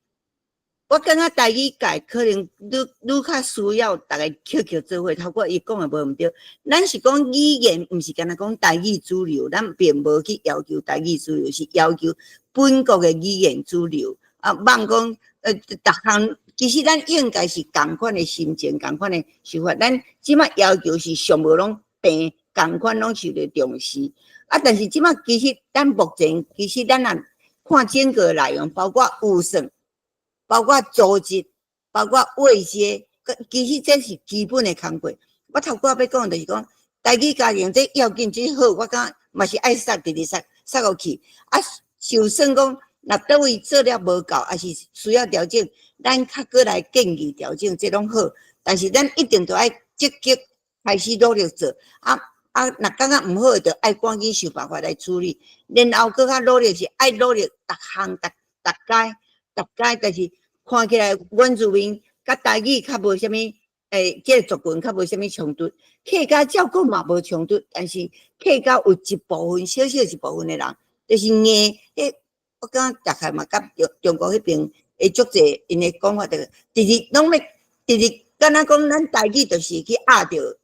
我感觉台语界可能愈较需要大家扣做伙，透过伊讲诶无毋对。咱是讲语言，毋是干那讲台语主流，咱并无去要求台语主流，是要求本国诶语言主流。啊，莫讲逐项。其实咱应该是共款的心情，共款的想法。咱即马要求是上无拢平，共款拢受到重视。啊，但是即马其实咱目前其实咱啊看整个内容，包括预算，包括组织，包括位阶，其实这是基本的工作。我头个要讲就是讲，台语家庭这要紧，这好，我感觉嘛是爱杀，直直杀落去。啊，就算讲那倒位做了无够，还是需要调整，咱较过来建议调整，这拢好。但是咱一定都爱积极开始努力做。若感觉毋好，就爱赶紧想办法来处理。然后搁较努力是爱努力，逐项逐届，但是看起来原住民甲台语较无啥物，这个族群较无啥物冲突，客家照顾嘛无冲突，但是客家有一部分小一部分的人，就是硬，我感觉大概嘛，甲中国迄边会足济，因的讲法就是拢要敢若讲咱台语就是去压着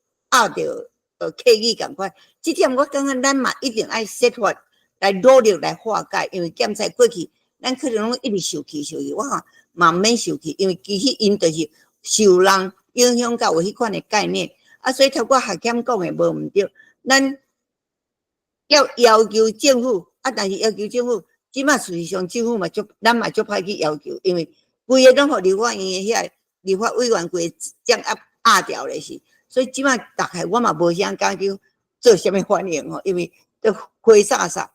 客语共款，这点我感觉咱嘛一定爱设法来努力来化解，因为检测过去，咱可能拢一直受气，我看嘛免受气，因为其实因就是受人影响到有迄款的概念，所以头我学检讲的无毋对，咱要求政府，但是要求政府，即马事实上政府嘛咱嘛足歹去要求，因为规个拢互立法院的遐立法委员规将压掉咧是。所以即摆大概我嘛无啥讲究做啥物反应吼，因为都灰煞煞。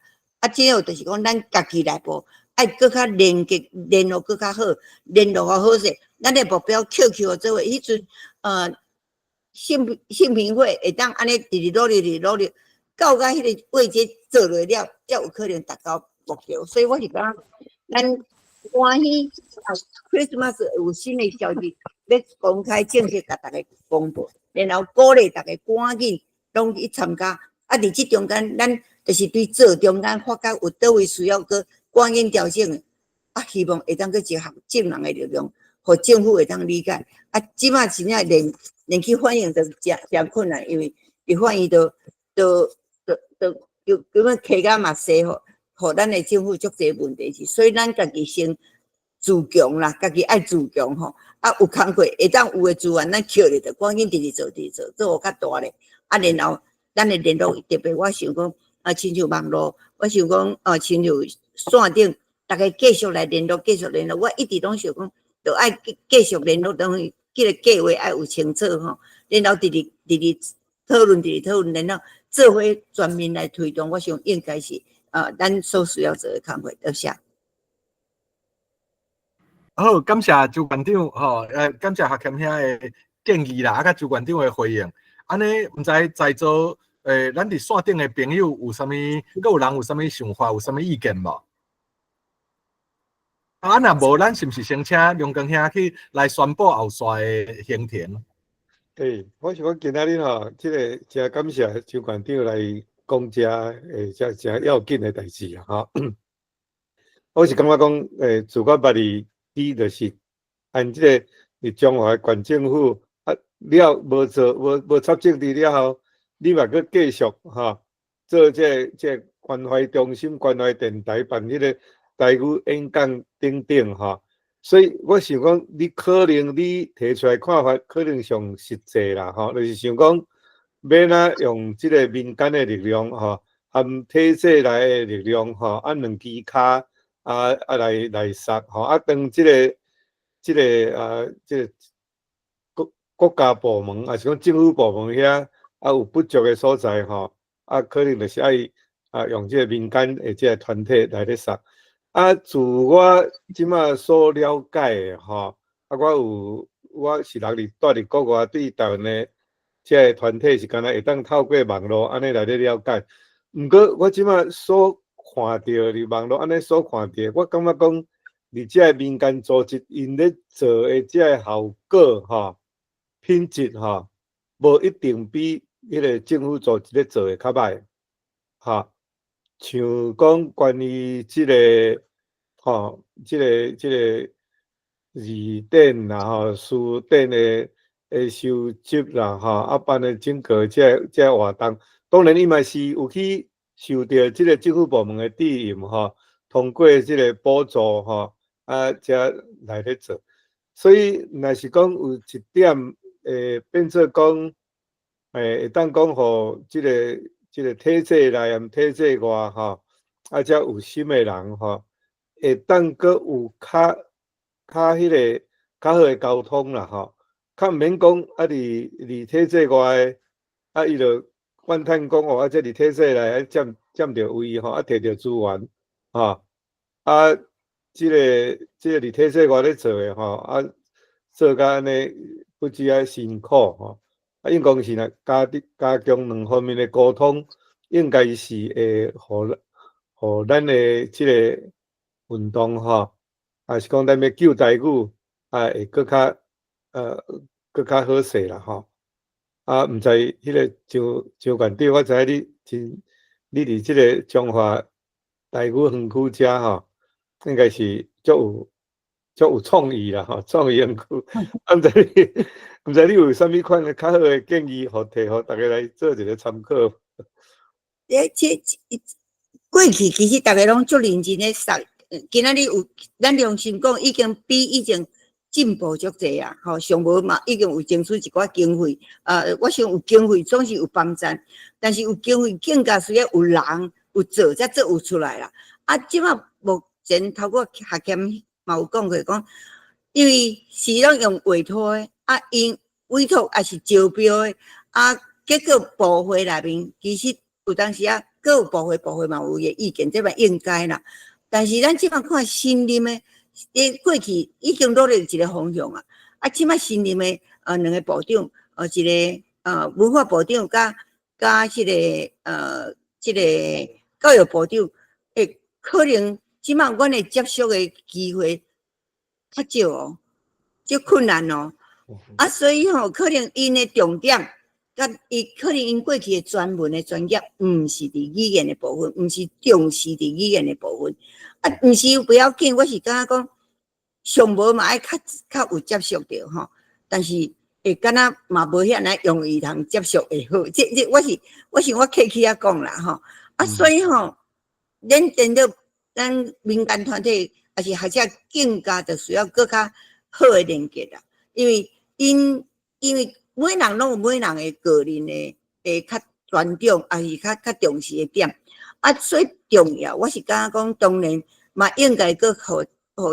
最后就是讲咱家己内部爱搁较联络搁较好，联络较好势。咱的目标 QQ 做伙，迄阵性平会会当安尼直努力，到甲迄个位阶做落了，才有可能达到目标。所以我是讲，咱欢喜Christmas 有新的消息，要公开正式甲大家公布。然后鼓励大家赶紧拢去参加，伫即中间，咱就是对做中间发觉有倒位需要去赶紧调整的，希望会当去结合正人的力量，互政府会当理解。即马真正连去反映都真困难，因为伫反映都根本客家嘛细互咱的政府足侪问题是，所以咱家己先自强啦，家己爱自强吼。有工课会当有诶资源，咱捡咧着赶紧直做，做较大咧。然后咱诶联络特别，我想讲亲像网络，我想讲亲像线顶，大家继续来联络。我一直拢想讲，着爱继续联络，等于即个计划爱有清楚吼。然后直讨论，然后做伙全面来推动。我想应该是咱所需要做诶工课。多谢。好，感谢周馆长感谢学检遐的建议啦，甲周馆长的回应。安尼毋知在座咱伫线顶的朋友有啥物，阁有人有啥物想法，有啥物意见无？若无，咱是毋是先请梁光兄去来宣布后续的行程？我想讲今仔日吼，即个真感谢周馆长来讲真要紧的代志啊！吼，我是感觉讲自我捌你。就是按即个伫中华县政府了无做无插政治了后，你嘛阁继续做这关怀中心、关怀电台办迄个台语演讲等等所以我想讲，你可能你提出来看法可能上实际啦就是想讲要哪用即个民间的力量含体制内的力量两支骹。来杀当即个国家部门，还是讲政府部门遐有不足的所在可能就是爱用即个民间的即个团体来咧杀。自我即马所了解的我是住伫国外，对台湾的即个团体是敢若会当透过网络安尼来咧了解。毋过我即马所看到伫网络安尼所看到，我感觉讲，而这民间组织因咧做的这个效果品质无一定比迄个政府组织咧做的较歹像讲关于即个即个字典啦书典的收集啦办的整个这活动，当然伊嘛是有去。受到即个政府部门的指引通过即个补助才来咧做。所以若是讲有一点变做讲会当讲互即个体制内含体制外才有心的人会当阁有较迄个较好的沟通啦较毋免讲伫体制外伊就。怨叹讲这伫体制内占着位摕着资源即个伫体制外咧做诶吼，啊，做甲安尼不止啊辛苦吼，啊，应讲是加强两方面诶沟通，应该是会互咱诶即个运动吼，啊是讲咱要救台语，啊会搁较好势啦吼。啊，毋知迄个张馆长，我知影你伫即个中华台语园区遮吼，应该是足有创意啦吼，创意园区。啊，毋知你有啥物款较好诶建议，提互大家来做一个参考。过去其实大家拢足认真咧杀，今仔日有咱良心讲，已经比以前进步足济啊！吼，上无嘛，已经有争取一寡经费。我想有经费总是有帮助，但是有经费更加需要有人有做，才做有出来啦。啊，即马目前透过学检嘛有讲过讲，因为是拢用委托的，啊，因委托也是招标的，啊，结果部会内面其实有当时啊。各有部会嘛有伊意见，这嘛应该啦。但是咱即摆看新任的，过去已经努力一个方向啊。啊，即摆新任的两个部长，一个文化部长加即个教育部长，可能即摆阮会接触的机会较少哦，较困难哦。啊，所以吼，可能因的重点。可能因过去的专门的专业，毋是伫语言的部分，毋是重视伫语言的部分。啊，毋是不要紧，我是感觉讲，上无嘛爱较有接触着吼。但是会敢若嘛无遐尼容易通接触会好。这我想我客气讲啦吼。啊，所以吼，咱真的咱民间团体也是学者更加的需要更较好的连接啦，因为每人拢有每人的个人的较专长，也是较重视的点。啊，最重要，我是感觉讲，当然嘛应该搁互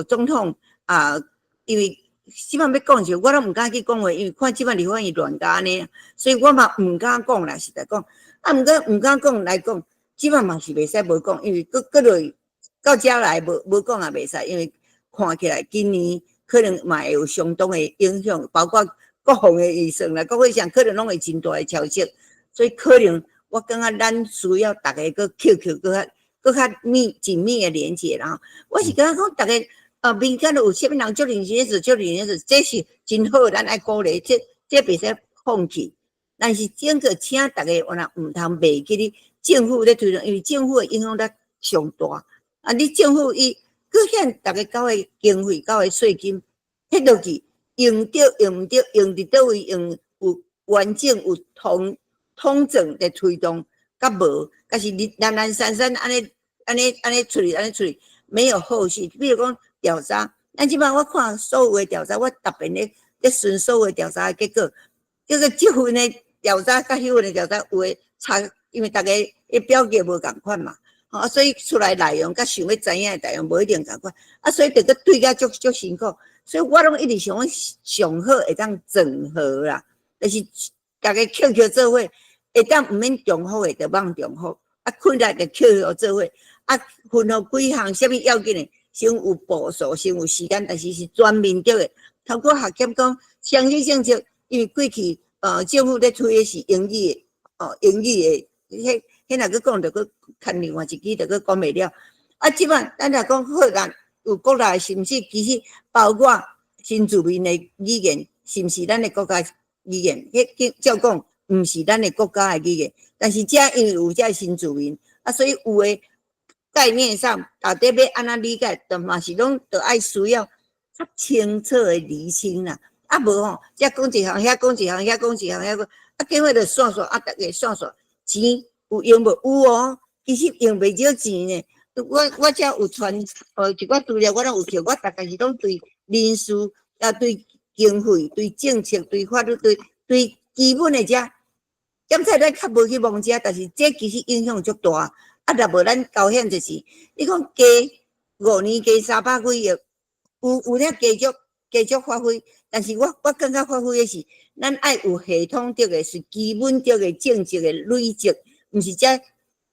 总统啊，因为即摆要讲时，我都毋敢去讲话，因为看即摆立法院乱甲安尼，所以我嘛毋敢讲啦，实在讲。啊，毋敢讲来讲，即摆嘛是袂使无讲，因为搁落到遮来无讲也袂使，因为看起来今年可能嘛会有相当的影响，包括。各方的预算啦，各位上可能拢会真大的超支，所以可能我感觉咱需要大家搁 QQ 搁较紧密的连接啦。我是感觉讲大家民间有啥物人做认真做，这是真好，咱爱鼓励，这袂使放弃。但是整个请大家我若毋通袂记哩，政府咧推动，因为政府的影响力上大。啊，你政府伊搁向大家交的经费、交的税金，迄落去。用对用毋对，用伫倒位用有完整有统整的推动，甲无，甲是懒散散安尼处理，没有后续。比如讲调查，咱即摆我看所有的调查，我特别咧顺所有的调查的结果，就是这份的调查甲迄份的调查有诶差，因为大家的表格无共款嘛，所以出来内容甲想要知影的内容无一定共款，所以着个对甲足辛苦。所以我拢一直想上好会当整合啦，就是大家 QQ 做伙，会当毋免重复的，就忘重复，啊，困难就 QQ 做伙，啊，分互几项，啥物要紧的，先有步数，先有时间，但是是全面对的。透过学检讲，相信政策，因为过去政府咧推的是英语的，英语的，迄若个讲着个看另外一支，着个讲袂了。啊，即摆咱若讲好难。有国内是毋是？其实包括新住民的语言，是毋是咱的国家语言？迄照讲，毋是咱的国家的语言。但是遮因为有遮新住民，所以有诶概念上，到底要安怎理解，就嘛是拢着爱需要较清楚的厘清啦。啊无吼，遮讲一项，遐讲一项，遐讲一项，遐讲，结果就算大家算钱有用无？有哦，其实用袂少钱呢。我遮有传一寡资料，我拢有摕，我大概是拢对人事、对经费、对政策、对法律、对基本的遮，检测咱较无去望遮，但是这其实影响足大。啊，若无咱高兴就是，你讲加5年加300几亿，有咧继续发挥，但是我感觉发挥的是，咱爱有系统的个是基本的个政策的累积，毋是遮。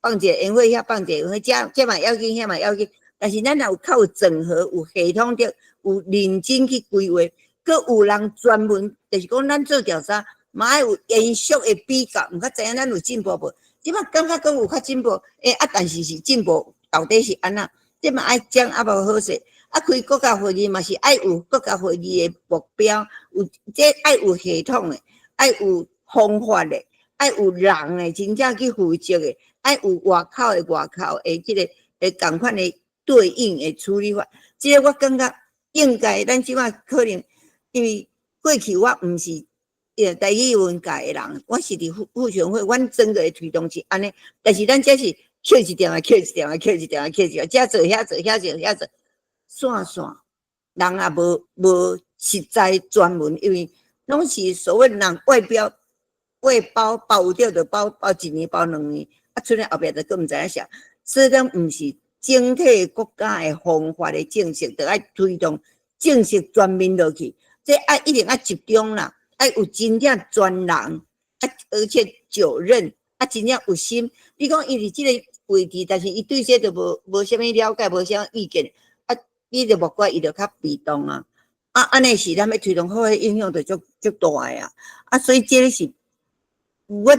放一个宴会遐放一个，这嘛要紧，遐嘛要紧，但是咱若有较有整合、有系统的、有认真去规划，佮有人专门，就是讲咱做调查，嘛爱有延续的比较，毋较知影咱有进步无？即摆感觉讲有较进步，但是进步到底是安怎？即嘛爱讲无好势。开国家会议嘛是爱有国家会议的目标，这爱有系统的，爱有方法的，爱有人的，真正去负责的，爱有外口的即个共款的对应的处理法。即个我感觉应该，咱即摆可能因为过去我毋是台语文界的人，我是伫妇权会，阮整个的推动是安尼，但是咱这是扣一点啊，扣一点啊，扣一点啊，扣一点啊，遮做遐做遐做遐做。线人也无实在专门，因为拢是所谓人外包包掉就包一年包2年，出来后壁就更毋知影啥，所以讲毋是整体国家的方法的政策，就爱推动政策全面落去，这爱一定要集中啦，爱有真正专人，而且就任，真正有心。你讲伊伫即个位置，但是伊对这就无啥物了解，无啥意见。伊就莫怪伊就较被动啊，安尼是咱要推动好的影响就足大的啊，所以这个是阮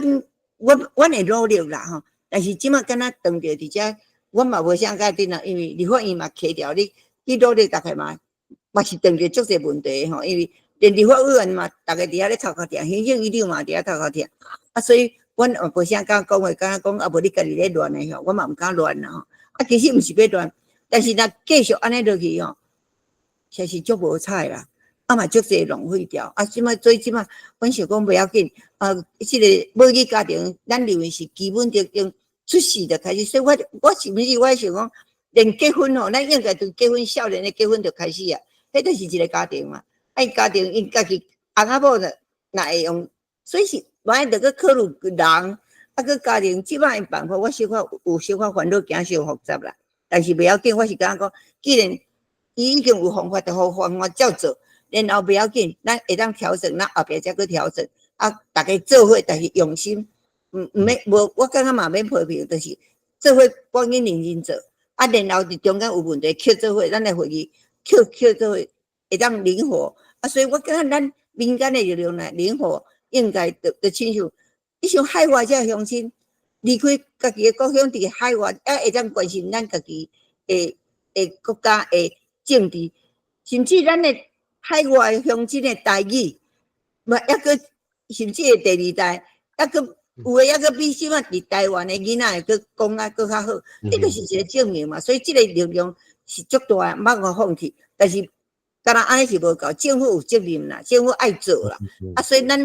会努力啦吼，但是即马敢若当着伫遮，阮嘛无啥改变啦，因为立法院嘛开掉你努力大概嘛是当着足侪问题吼，因为连立法委员嘛，大家伫遐咧头壳听，行政院长嘛伫遐头壳听，所以阮也无啥敢讲话，敢若讲无你家己咧乱诶吼，我嘛毋敢乱啦吼，其实毋是要乱。但是若继续安尼落去吼，实是足无彩啦，嘛足侪浪费掉。即摆最起码，阮想讲不要紧。即个母语家庭，咱认为是基本条件，出世就开始。所以我是毋是我想讲，连结婚吼，咱应该从结婚少年的结婚就开始啊。迄就是一个家庭嘛，家庭因家己翁仔某的若会用，所以是万一着去考虑人，去家庭即摆的办法，我小可有小可烦恼，惊伤复杂啦。但是不要紧，我是感觉讲，既然伊已经有方法，就好方法照做，然后不要紧，咱会当调整，咱后壁再去调整。大家做伙，但是用心，免无，我感觉嘛免批评，就是做伙赶紧认真做。然后伫中间有问题，扣做伙，咱来会议扣做伙，会当灵活。所以我感觉咱民间的力量呢，灵活应该就亲像，你像海外遮乡亲。离开家己的故乡，伫海外，会当关心咱家己的国家的政治，甚至咱的海外乡亲的台语，嘛抑个甚至第二代，有诶抑个比什么伫台湾的囡仔个讲啊佫较好，这个是一个证明嘛。所以这个力量是足大，莫互放弃。但是，当然安尼是无够，政府有责任啦，政府爱做啦。所以咱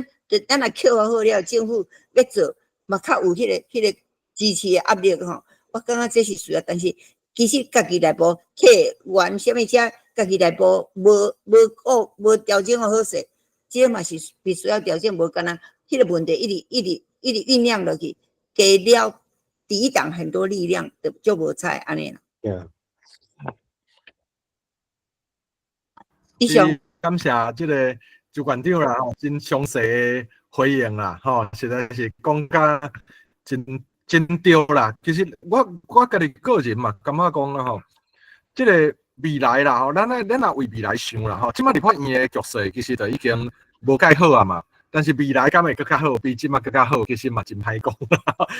若扣好了，政府要做。嘛较有迄个支持的压力吼，我感觉这是需要，但是其实家己内部客源啥物遮，家己内部无调整好势，这嘛是必须要调整，无干那迄个问题一直酝酿落去，给了抵挡很多力量就无彩安尼啦。以上感谢这个周馆长啦，真详细的回应啦，实在是讲甲真对啦。其实我家己个人嘛，感觉讲啦这个未来啦咱也为未来想啦即摆立法院的局势其实就已经无介好啊嘛。但是未来敢会更较好，比即摆更较好，其实嘛真歹讲，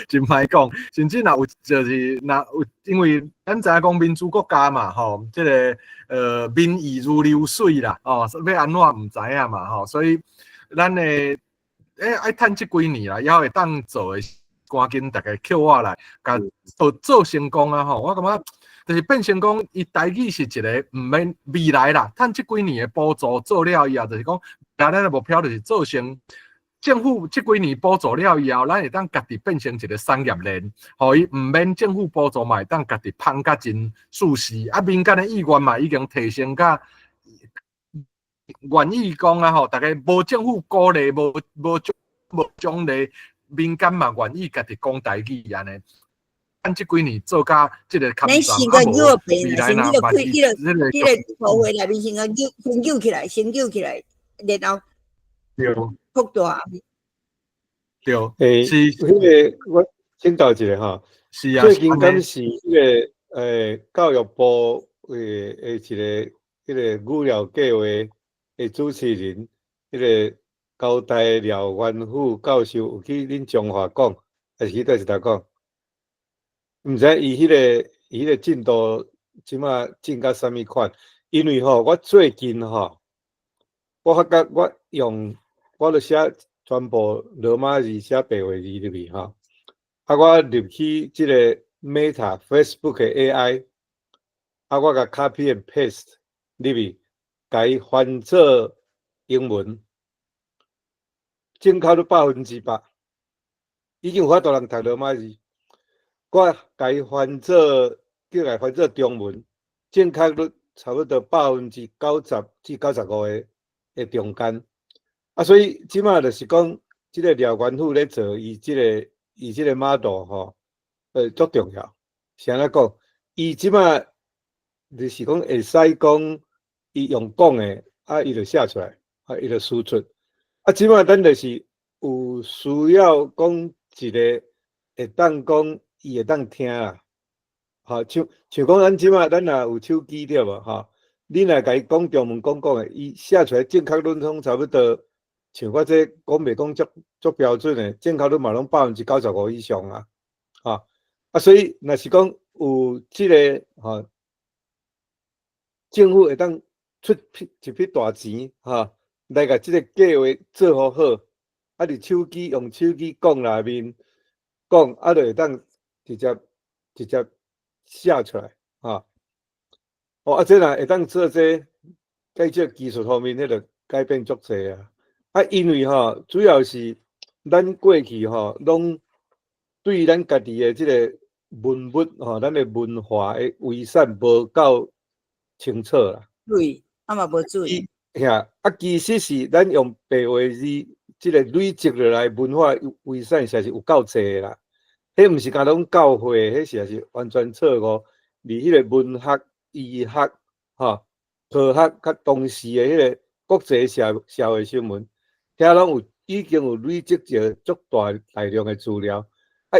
真歹讲。甚至若有就是若有，因为咱知影讲民主国家嘛，这个民意如流水啦，要安怎毋知影嘛，所以咱的爱趁即几年啦，还会当做的，赶紧大家扣我来，甲做成功啊！我感觉就是变成讲，伊台语是一个毋免未来啦，趁即几年的补助做了以后，就是讲。咱的目标就是做成政府这几年补助了以后，咱会当家己变成一个产业链，互伊毋免政府补助嘛，会当家己捧甲真舒适。民间的意愿嘛，已经提升甲愿意讲啊大家无政府鼓励，无奖励，民间嘛愿意家己讲台语安尼。咱这几年做甲这个抗战，未来呐，嘛是这个社会内面先个成就起来，然后扩大。对，是迄个我请教一下哈，是啊，最近敢是迄个教育部一个语料计划的主持人，高台廖元虎教授有去恁中华讲，还是去倒一搭讲？毋知伊迄个进度即马进到啥物款？因为我最近我发觉我著写全部罗马字写白话字入去我入去即个 Meta Facebook 的 AI， 我甲 copy and paste 入去，甲伊翻做英文，正确率100%，已经有法度人读罗马字。我甲伊翻做中文，正确率差不多90%至95%的中间。所以即马就是讲，即个廖元虎咧做伊即个 model 足重要。是安怎讲？伊即马就是讲会使讲，伊用讲的，伊就写出来，伊就输出。即马咱就是有需要讲一个会当讲。伊会当听啦，像讲咱若有手机对无你若甲伊讲中文讲的，伊写出来正确率拢差不多，像我这讲袂讲足标准的，正确率嘛拢95%以上所以若是讲有即个政府会当出一笔大钱来甲即个计划做好，伫用手机讲内面讲，就会当。直接写出来这若会当做这在这技术方面，迄个改变足济因为主要是咱过去拢对咱家己的即个文物咱的文化的遗产无够清楚啦。对，嘛无注意。其实是咱用白话字即个累积落来文化遗产，实在是有够济啦。迄毋是讲拢教会，迄实在是完全错误。离迄个文学、医学、科学较当时的迄个国际社会新闻，遐拢已经有累积着足大量的资料。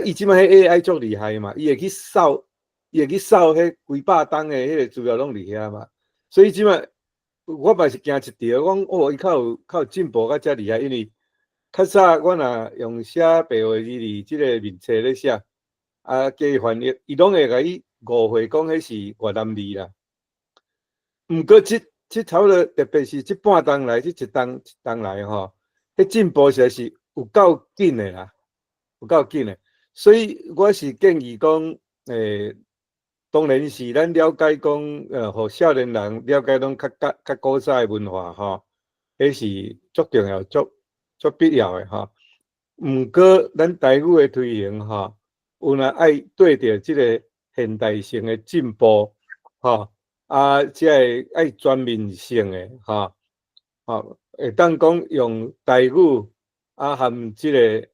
伊即摆迄 AI 足厉害嘛，伊会去扫迄几百档的迄个资料拢伫遐嘛。所以即摆我嘛是惊一条，讲伊较有进步较遮厉害，因为。较早我若用写白话字伫即个面册咧写，加以翻译，伊拢会甲伊误会讲迄是越南字啦。毋过即差不多，特别是即半冬来，即一冬来迄进步实在是有够紧的啦，有够紧的。所以我是建议讲，当然是咱了解讲，互少年人了解拢较古早的文化迄是足重要足必要的毋过咱台语的推行有若爱对着即个现代性的进步即个爱全面性的会当讲用台语含即个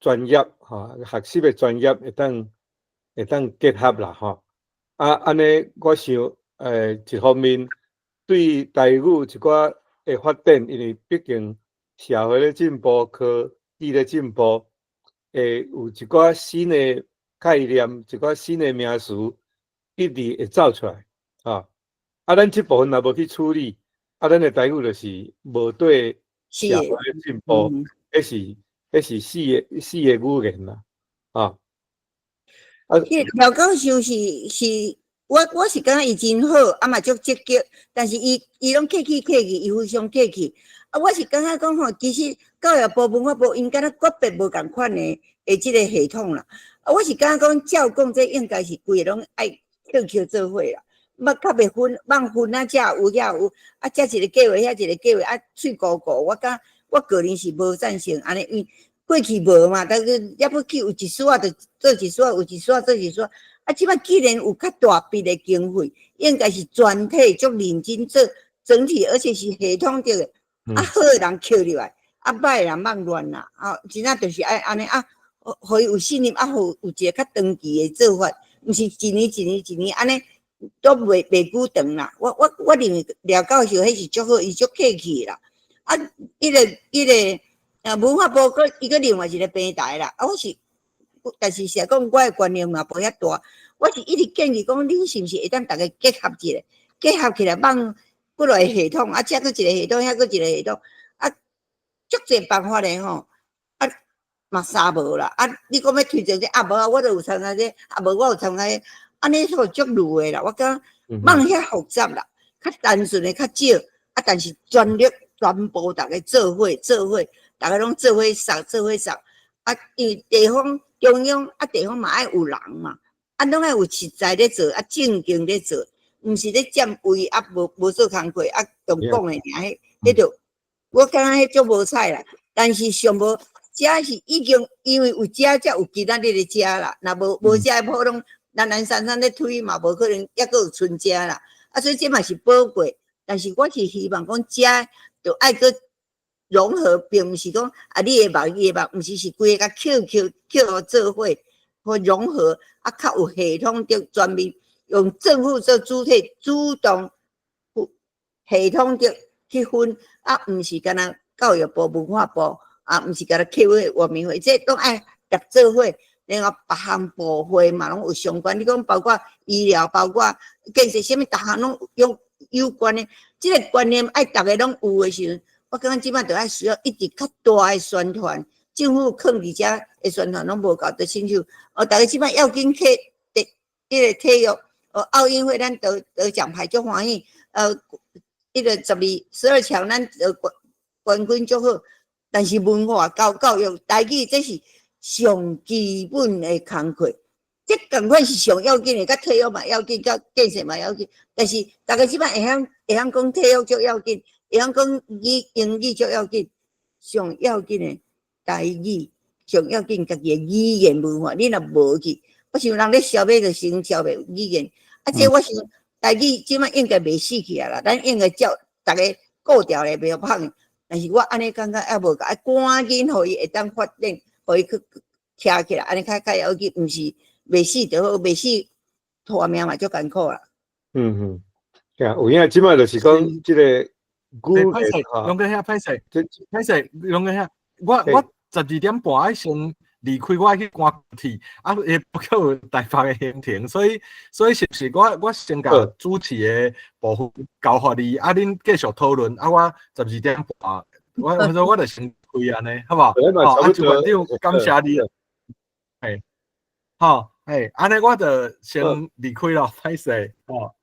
专业学习的专业会当结合啦安尼我想一方面对台语一寡的发展，因为毕竟。社会的进步，科技的进步，有一寡新的概念，一寡新的名词，一直会走出来咱这部分若无去处理，咱的台语就是无对社会的进步，迄是死的语言啦廖教授是。我是感觉伊真好，嘛足积极，但是伊拢客气，伊非常客气。我是感觉讲其实教育部、文化部应该咧个别无共款的即个系统啦。我是感觉讲照讲这应该是规个拢爱扣做伙啦，较袂放分遮有遐有，遮一个计划，遐一个计划喙糊糊。我个人是无赞成安尼，因为过去无嘛，但是也不去有一撮就做一撮，有一撮做一撮。即摆既然有较大笔的经费，应该是全体足认真做整体，而且是系统着的。好的人扣入来，歹的人莫乱啦。真正就是爱安尼互伊有信任，互有一个较长期的做法，毋是一年安尼都袂久长啦。我认为廖教授迄是足好，伊足客气啦。迄个文化部伊个另外一个平台啦，我是。但是讲我的观念嘛无遐大，我是一直建议讲，恁是毋是会当大家结合一下，结合起来放过来系统，啊，遮佫一个系统，遐佫一个系统，啊，足侪办法咧吼，啊，嘛三无啦，啊，你讲要推荐这，啊无啊，我都有参加这，啊无我有参加，安尼都足路的啦，我感觉放遐复杂啦，较单纯的较少，啊，但是全部大家做伙，大家拢做伙送，啊，因为地方中央啊，地方嘛爱有人嘛，啊，拢爱有实在咧做，啊，正经咧做，毋是咧占位啊，无做工课啊，用讲的尔，迄就我感觉迄足无彩啦。但是上无，遮是已经因为有遮才有今仔日的遮啦，若无遮普通懒散散咧推嘛，无可能抑佫有剩遮啦。啊，所以这嘛是宝贵，但是我是希望讲遮就爱佫融合，并毋是讲啊你的梦伊的梦，毋是是规个扣互做伙，或融合啊较有系统的全面用政府做主体，主动系统的去分啊，毋是干那教育部、文化部啊，毋是干那客委委员会，这拢爱合做伙。然后别项部会嘛，拢有相关。你讲包括医疗，包括建设，啥物，逐项拢有关的。这个观念爱大家拢有的时候，我感觉即摆就爱需要一直较大的宣传。政府放伫遮的宣传拢无够，就亲像大家即摆要紧去迄个体育，奥运会咱得奖牌足欢喜，迄个12强咱得冠军足好，但是文化教育台语这是上基本的工课，这同款是上要紧的，甲体育嘛要紧，甲建设嘛要紧。但是大家即摆会晓讲体育足要紧，会晓讲英语足要紧，上要紧的台语，上要紧家己的语言文化，你若无去，我想人咧消灭就先消灭语言。啊，这我想台语即摆应该袂死去啊啦，咱应该照大家顾调咧，袂歹。但是我安尼感觉还无赶紧，互伊会当发展。互伊去听起来，安尼较要紧，毋是袂死就好，袂死拖命嘛，足艰苦啦。有影即摆就是讲即个语言哈。龙哥遐歹势，龙哥遐，我12点半爱先离开，我去赶铁，啊，也不够台北的行程，所以是不是我先甲主持的部分交互你，啊，恁继续讨论，啊，我12点半，我就先开安尼，好不好？啊，主管长，感谢你。好，安尼我就先离开咯，歹势，哦。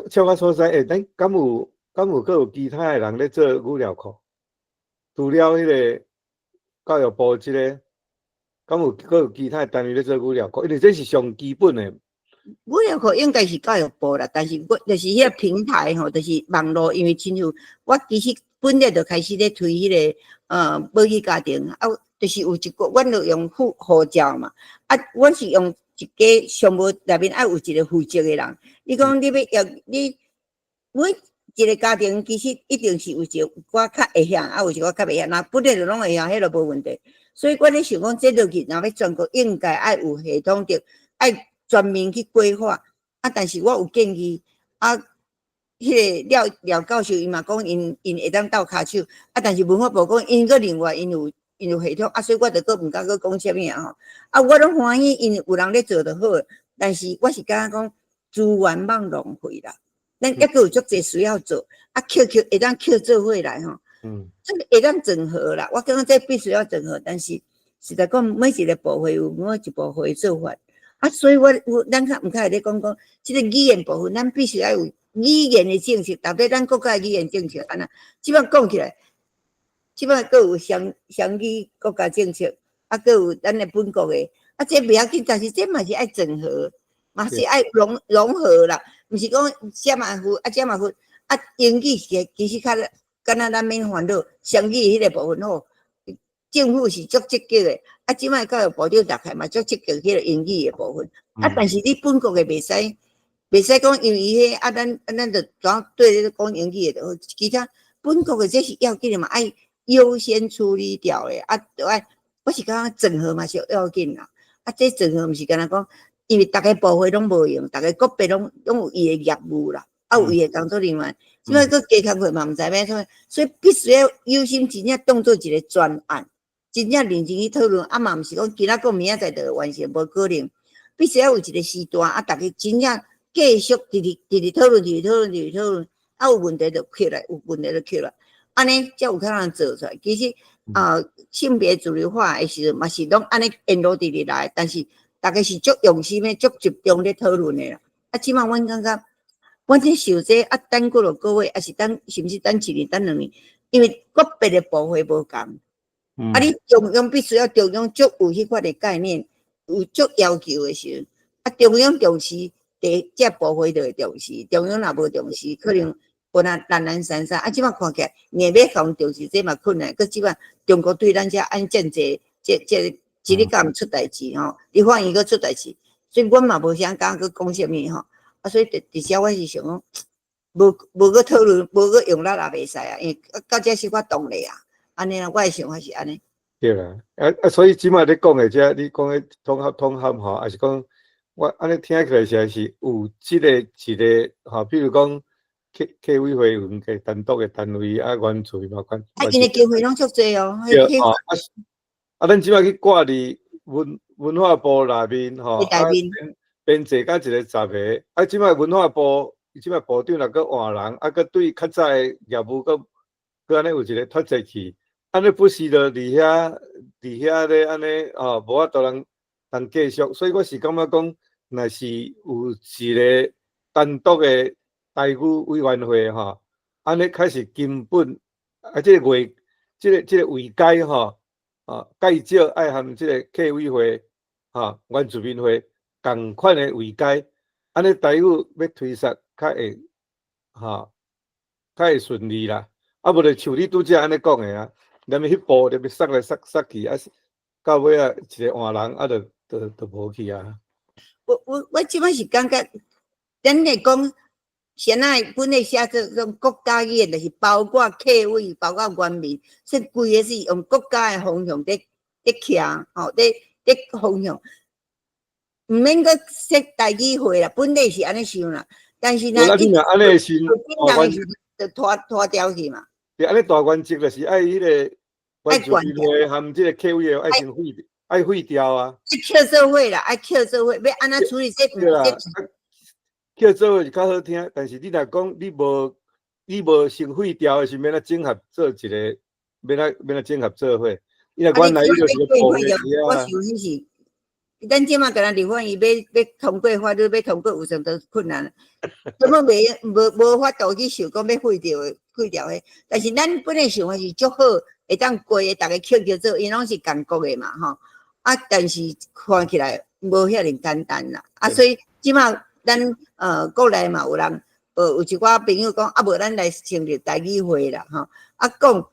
照我所知，咱敢有佫有其他的人咧做语料库？除了迄个教育部即个，敢有佫有其他的单位咧做语料库？因为这是上基本的。语料库应该是教育部啦，但是我就是迄个平台吼，就是网络，因为亲像我其实本来就开始咧推迄个保育家庭啊，就是有一个，阮就用护照嘛，啊，阮是用一个项目内面爱有一个负责的人。你讲你要你每一个家庭其实一定是有一个我较会晓，啊有一个我较袂晓，那本来就拢会晓，迄就无问题。所以我咧想讲，这落去若要全国应该爱有系统的，爱全面去规划。啊，但是我有建议啊，迄个廖教授伊嘛讲，因会当斗骹手，啊，但是文化部讲因个另外因有系统，啊，所以我就佫毋敢佫讲啥物啊吼。啊，我拢欢喜，因有人咧做就好，但是我是感觉讲资源莫浪费啦。咱抑佫有足侪需要做，啊，会当做伙来吼。这个会当整合啦。我感觉这必须要整合，但是实在讲每一个部会有每一部会做法。啊，所以咱较会咧讲，即个语言部分，咱必须要有语言的政策，特别咱国家的语言政策，安那即摆讲起来，即摆佫有双语国家政策，啊，佫有咱的本国的，啊，这袂要紧，但是这嘛是爱整合，嘛是爱融合啦，毋是讲遮嘛分啊，遮嘛分啊，英语其实较敢若咱免烦恼，双语迄个部分吼。政府是足积极的，啊，即摆教育部长大概嘛足积极迄个英语的部分，啊，但是你本国的袂使讲，因为伊迄咱就专对咧讲英语的，其他本国的这是要紧的嘛，爱优先处理掉的，啊，就爱我是感觉整合嘛是要紧啦，啊，这整合毋是干那讲，因为大家部会拢无用，大家个别拢有伊的业务啦，啊，有伊的工作人员，即摆个加工课嘛毋知要创，所以必须要优先真正当做一个专案。真正认真去讨论，啊嘛毋是讲今仔讲明仔载就完成，无可能，必须要有一个时段，啊，逐个真正继续直讨论，啊有问题就起来，有问题就起来，安尼才有可能做出来。其实性别主流化的时阵嘛是拢安尼沿路直来，但是大家是足用心的、足集中咧讨论的啦。啊，即码阮感觉，阮这受这啊等几落个月，啊是等是毋是等1年、等2年？因为个别的部会无共，啊你中央必须要中央足有迄款的概念，有足要求的时候，啊中央重视，这部会就会重视，中央若无重视，可能无懒散散。啊，即摆看起来，硬要互重视，这嘛困难。佮即摆中国对咱遮按政策，这一日敢出代志吼，你反而佮出代志，所以阮嘛无啥敢佮讲啥物吼。啊，所以伫遮我是想讲，无个讨论，无个用力也袂使啊，因为到这是我动力啊，安尼啦，我的想法是安尼。对啦，所以即摆你讲的这，你讲的统合吼，还是讲我安尼听起来是有一个吼，比如讲客委会有个单独的单位啊，原罪嘛款。啊，因为机会拢足济哦。对咱即摆去挂伫文化部内面吼，编制甲一个10个，啊，即摆文化部即摆部长若搁换人，啊，搁对较早的业务搁安尼有一个脱节去，安尼不时就伫遐咧安尼无法度人继续，所以我是感觉讲，若是有一个单独的台语委员会吼，安尼开始根本这个位阶吼，介少爱含这个客委会原住民会。共款的位阶，安尼台语要推测较会较会顺利啦。啊，无就像你拄则安尼讲的啊，连迄步就要塞来塞去啊，到尾啊一个换人啊，就无去啊。我即摆是感觉，咱来讲，现在本来写这种国家语言，就是包括客委，包括原民，说规个是用国家的方向在徛，在方向。毋免阁说台语会啦，本来是安尼想啦，但是呢，你若安尼是，就拖掉去嘛。对，安尼大原则就是爱迄个原住民会含即个客委爱先废掉啊。爱扣社会啦，爱扣社会，要安怎处理这？对啦，扣社会是较好听，但是你若讲你无先废掉的是免整合做一个，免整合做伙，因为原来伊就是个部会我想迄是。咱即马个人立法院要通过法律，要通过有上多困难，根本无法度去想讲要废掉的。但是咱本来想法是足好，会当过的，大家扣做，因拢是共国的嘛，吼。啊，但是看起来无遐尼简单啦。啊，所以即马咱国内嘛有人有一寡朋友讲，啊无咱来成立台语会啦，吼。啊讲，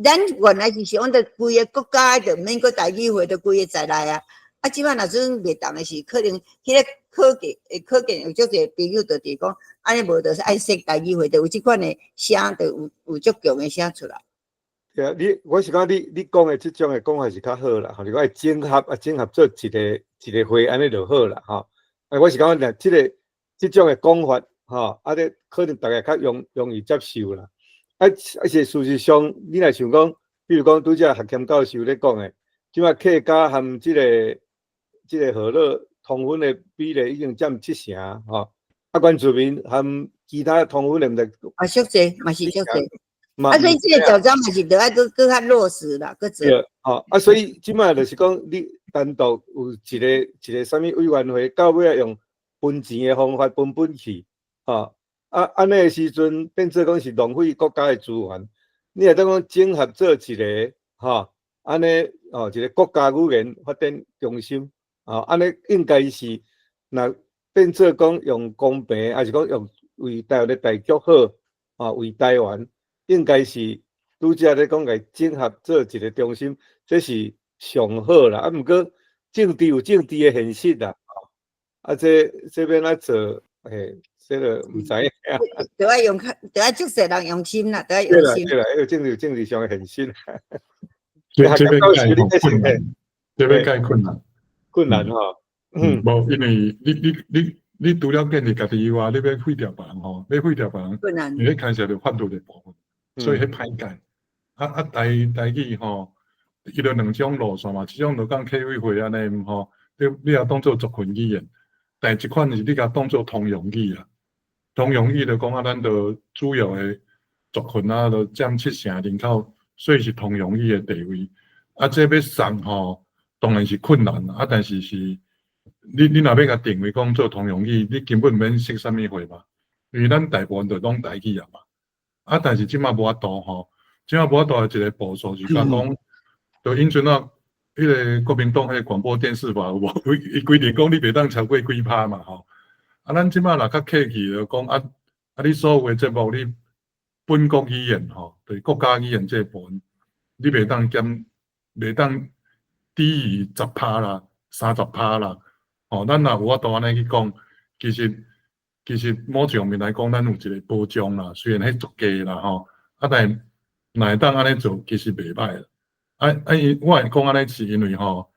咱原来是想着规个国家就免个台语会，就规个在内啊。啊，即摆若阵袂当的是，可能迄个科技有足侪朋友就伫讲，安尼无就是爱说台语话，就有即款的声，就有足强的声出来。对啊，我是讲你讲的即种的讲法是较好啦，吼，你讲整合做一个会，安尼就好啦，吼。啊，我是讲若即种的讲法，吼，啊，咧可能大家较容易接受啦。啊，是事实上，你若想讲，比如讲拄则学检教授咧讲的，即摆客家含即个河洛通婚的比例已经占70%，吼。啊，原住民含其他通婚的毋知足济，嘛是足济。啊，所以这个条章嘛是得爱搁较落实啦，搁做。对，啊，所以即摆就是讲，你单独有一个啥物委员会，到尾用分钱的方法分本去，啊，安尼的时阵变做讲是浪费国家的资源。你若当讲整合做一个，安尼一个国家语言发展中心。安尼应该是，若变做讲用公平，还是讲用为台湾的大局好，为台湾，应该是拄则咧讲来整合做一个中心，这是上好啦。啊，毋过政治有政治的现实啦，这要哪做？这个毋知影。得爱用，得爱足侪人用心啦，得爱用心。对啦，因为政治有政治上的现实。这要解困难，这要解困难。困难吼，无，因为你除了建立家己以外，你要废掉别人吼，要废掉别人，困难。你牵涉到法律的部分，所以迄歹解。台语吼，伊就两种路线嘛，一种就讲客委会安尼吼，你也当做族群语言，但一款是你甲当做通用语啦。通用语就讲啊，咱就主要的族群啊，就占70%人口，所以是通用语的地位。啊，这要送吼，当然是困难啊，但是你若要甲定位讲做通用语，你根本免识啥物货嘛，因为咱大部分就拢台语啊嘛。啊，但是即马无法度吼，即马无法度的一个步数是讲，就因阵啊，迄个国民党迄个广播电视法有无？伊规定讲你袂当超过几趴嘛吼。啊，咱即马若较客气就讲你所有的节目你本国语言吼，就是国家语言这部分，你袂当低于10%啦、30%啦。吼，咱若有法度安尼去讲，其实某方面来讲，咱有一个保障啦，虽然迄足低啦吼，啊，但若会当安尼做，其实袂歹啦。我会讲安尼是因为吼，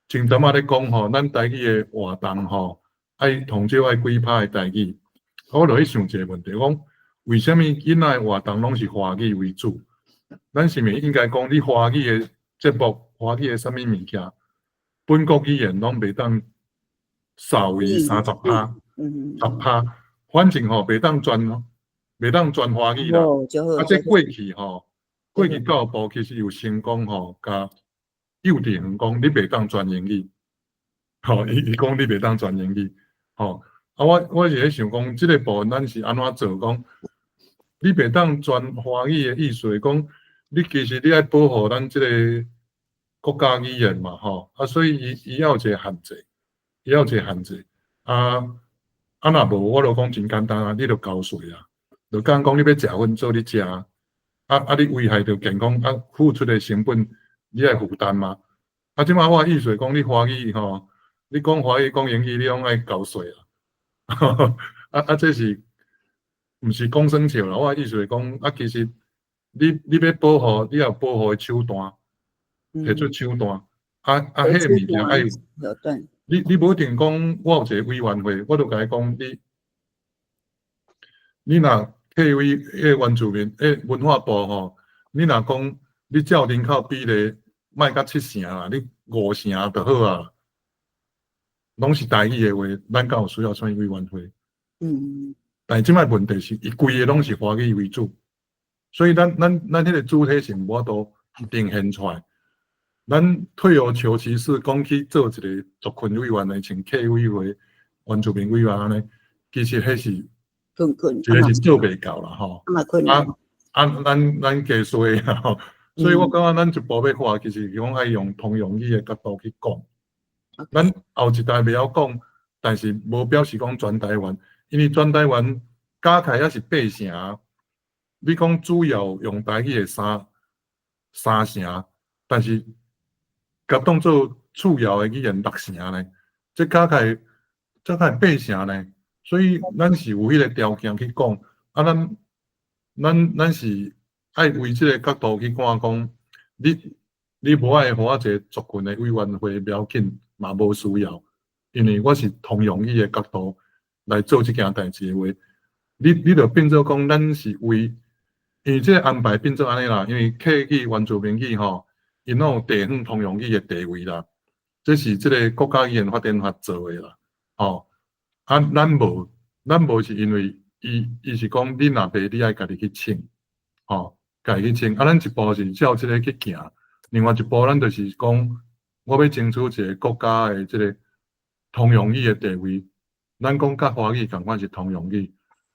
前阵仔咧讲吼，咱台语的活动吼，同少爱几趴的台语，我就去想一个问题，讲为什么囡仔的活动拢是华语为主？咱是毋是应该讲你华语的节目、华语的啥物物件，本国语言拢袂当少于30%、10%，反正吼袂当全华语啦。啊，这过去教育部其实有成功吼，甲幼稚园讲你袂当全英语，吼，伊讲你袂当全英语，吼。啊，我是咧想讲，即个部分咱是安怎做？讲你袂当全华语的意思是讲，你其实你爱保护咱即个国家语言嘛，吼。啊，所以伊要有一个限制，啊，若无我就讲真简单啊，你就交税啊，就讲你要食薰做你食。你危害到健康，付出的成本你爱负担嘛？即马我意思讲，你华语吼，你讲华语讲英语，你拢爱交税啊！这是毋是讲生笑啦？我意思讲，其实你要保护，你要保护的手段，提出手段。迄个物件爱你无一定讲，我有一个委员会，我就甲伊讲，你若客委原住民文化部吼，你若讲你照人口比例，莫甲7%啦，你5%就好啊。拢是台语的话，咱敢有需要创意委员会？但即摆问题是，伊规个拢是华语为主，所以咱迄个主体性无法度一定现出来。咱退而求其次，讲去做一个族群委员来请客委会、原住民委员安尼，其实迄是。这个是做袂到啦，吼。咱加税啦，吼。所以我感觉咱一步要看，其实讲爱用通用语的角度去讲。咱后一代袂晓讲，但是无表示讲全台湾，因为全台湾加起来也是8成。你讲主要用台语的三成，但是甲当做次要的语言6成呢，这加起来8成呢。所以咱是有迄个条件去讲，咱是爱为即个角度去看，讲你无爱互我一个族群的委员会不要紧，嘛无需要，因为我是通用语的角度来做即件代志的话，你就变做讲，咱是为，因为即个安排变做安尼啦，因为客语、原住民语吼，因拢有地方通用语的地位啦，这是即个国家语言发展法做的啦，吼。咱无是因为伊是讲你若袂，你爱家己去请，吼，家己去请。咱一步是照即个去行，另外一步咱就是讲，我要争取一个国家的即个通用语的地位。咱讲甲华语共款是通用语，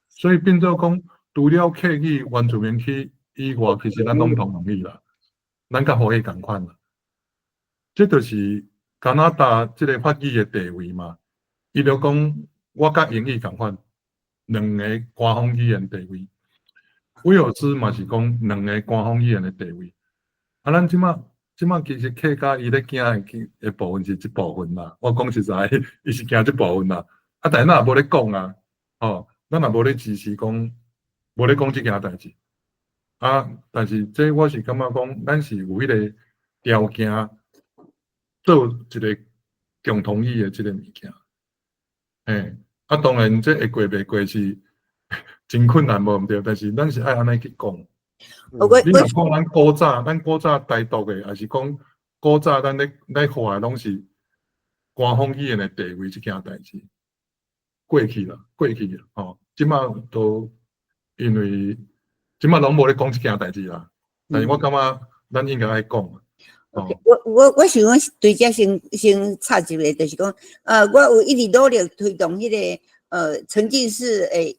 所以变做讲，除了客语、原住民语以外，其实咱拢通用语啦。咱甲华语共款啦，这就是加拿大即个法语的地位嘛。伊就讲。我甲英语共款，两个官方语言地位。威尔兹嘛是讲两个官方语言的地位。咱即马其实客家伊咧惊的部分是一部分啦。我讲实在，伊是惊这部分啦。但咱也无咧讲啊，咱也无咧支持讲，无咧讲即件代志。但是这我是感觉讲，咱是有迄个条件做一个共同语的即个物件。当然，这会过袂过是真困难无毋对，但是咱是爱安尼去讲。我我你若看咱古早台独的，还是讲古早咱咧画的拢是官方语言的地位这件代志，过去啦，吼，即马都因为即马拢无咧讲这件代志啦，但是我感觉咱应该爱讲。OK，我想讲对这先插一个，就是讲，我有一直努力推动迄个沉浸式诶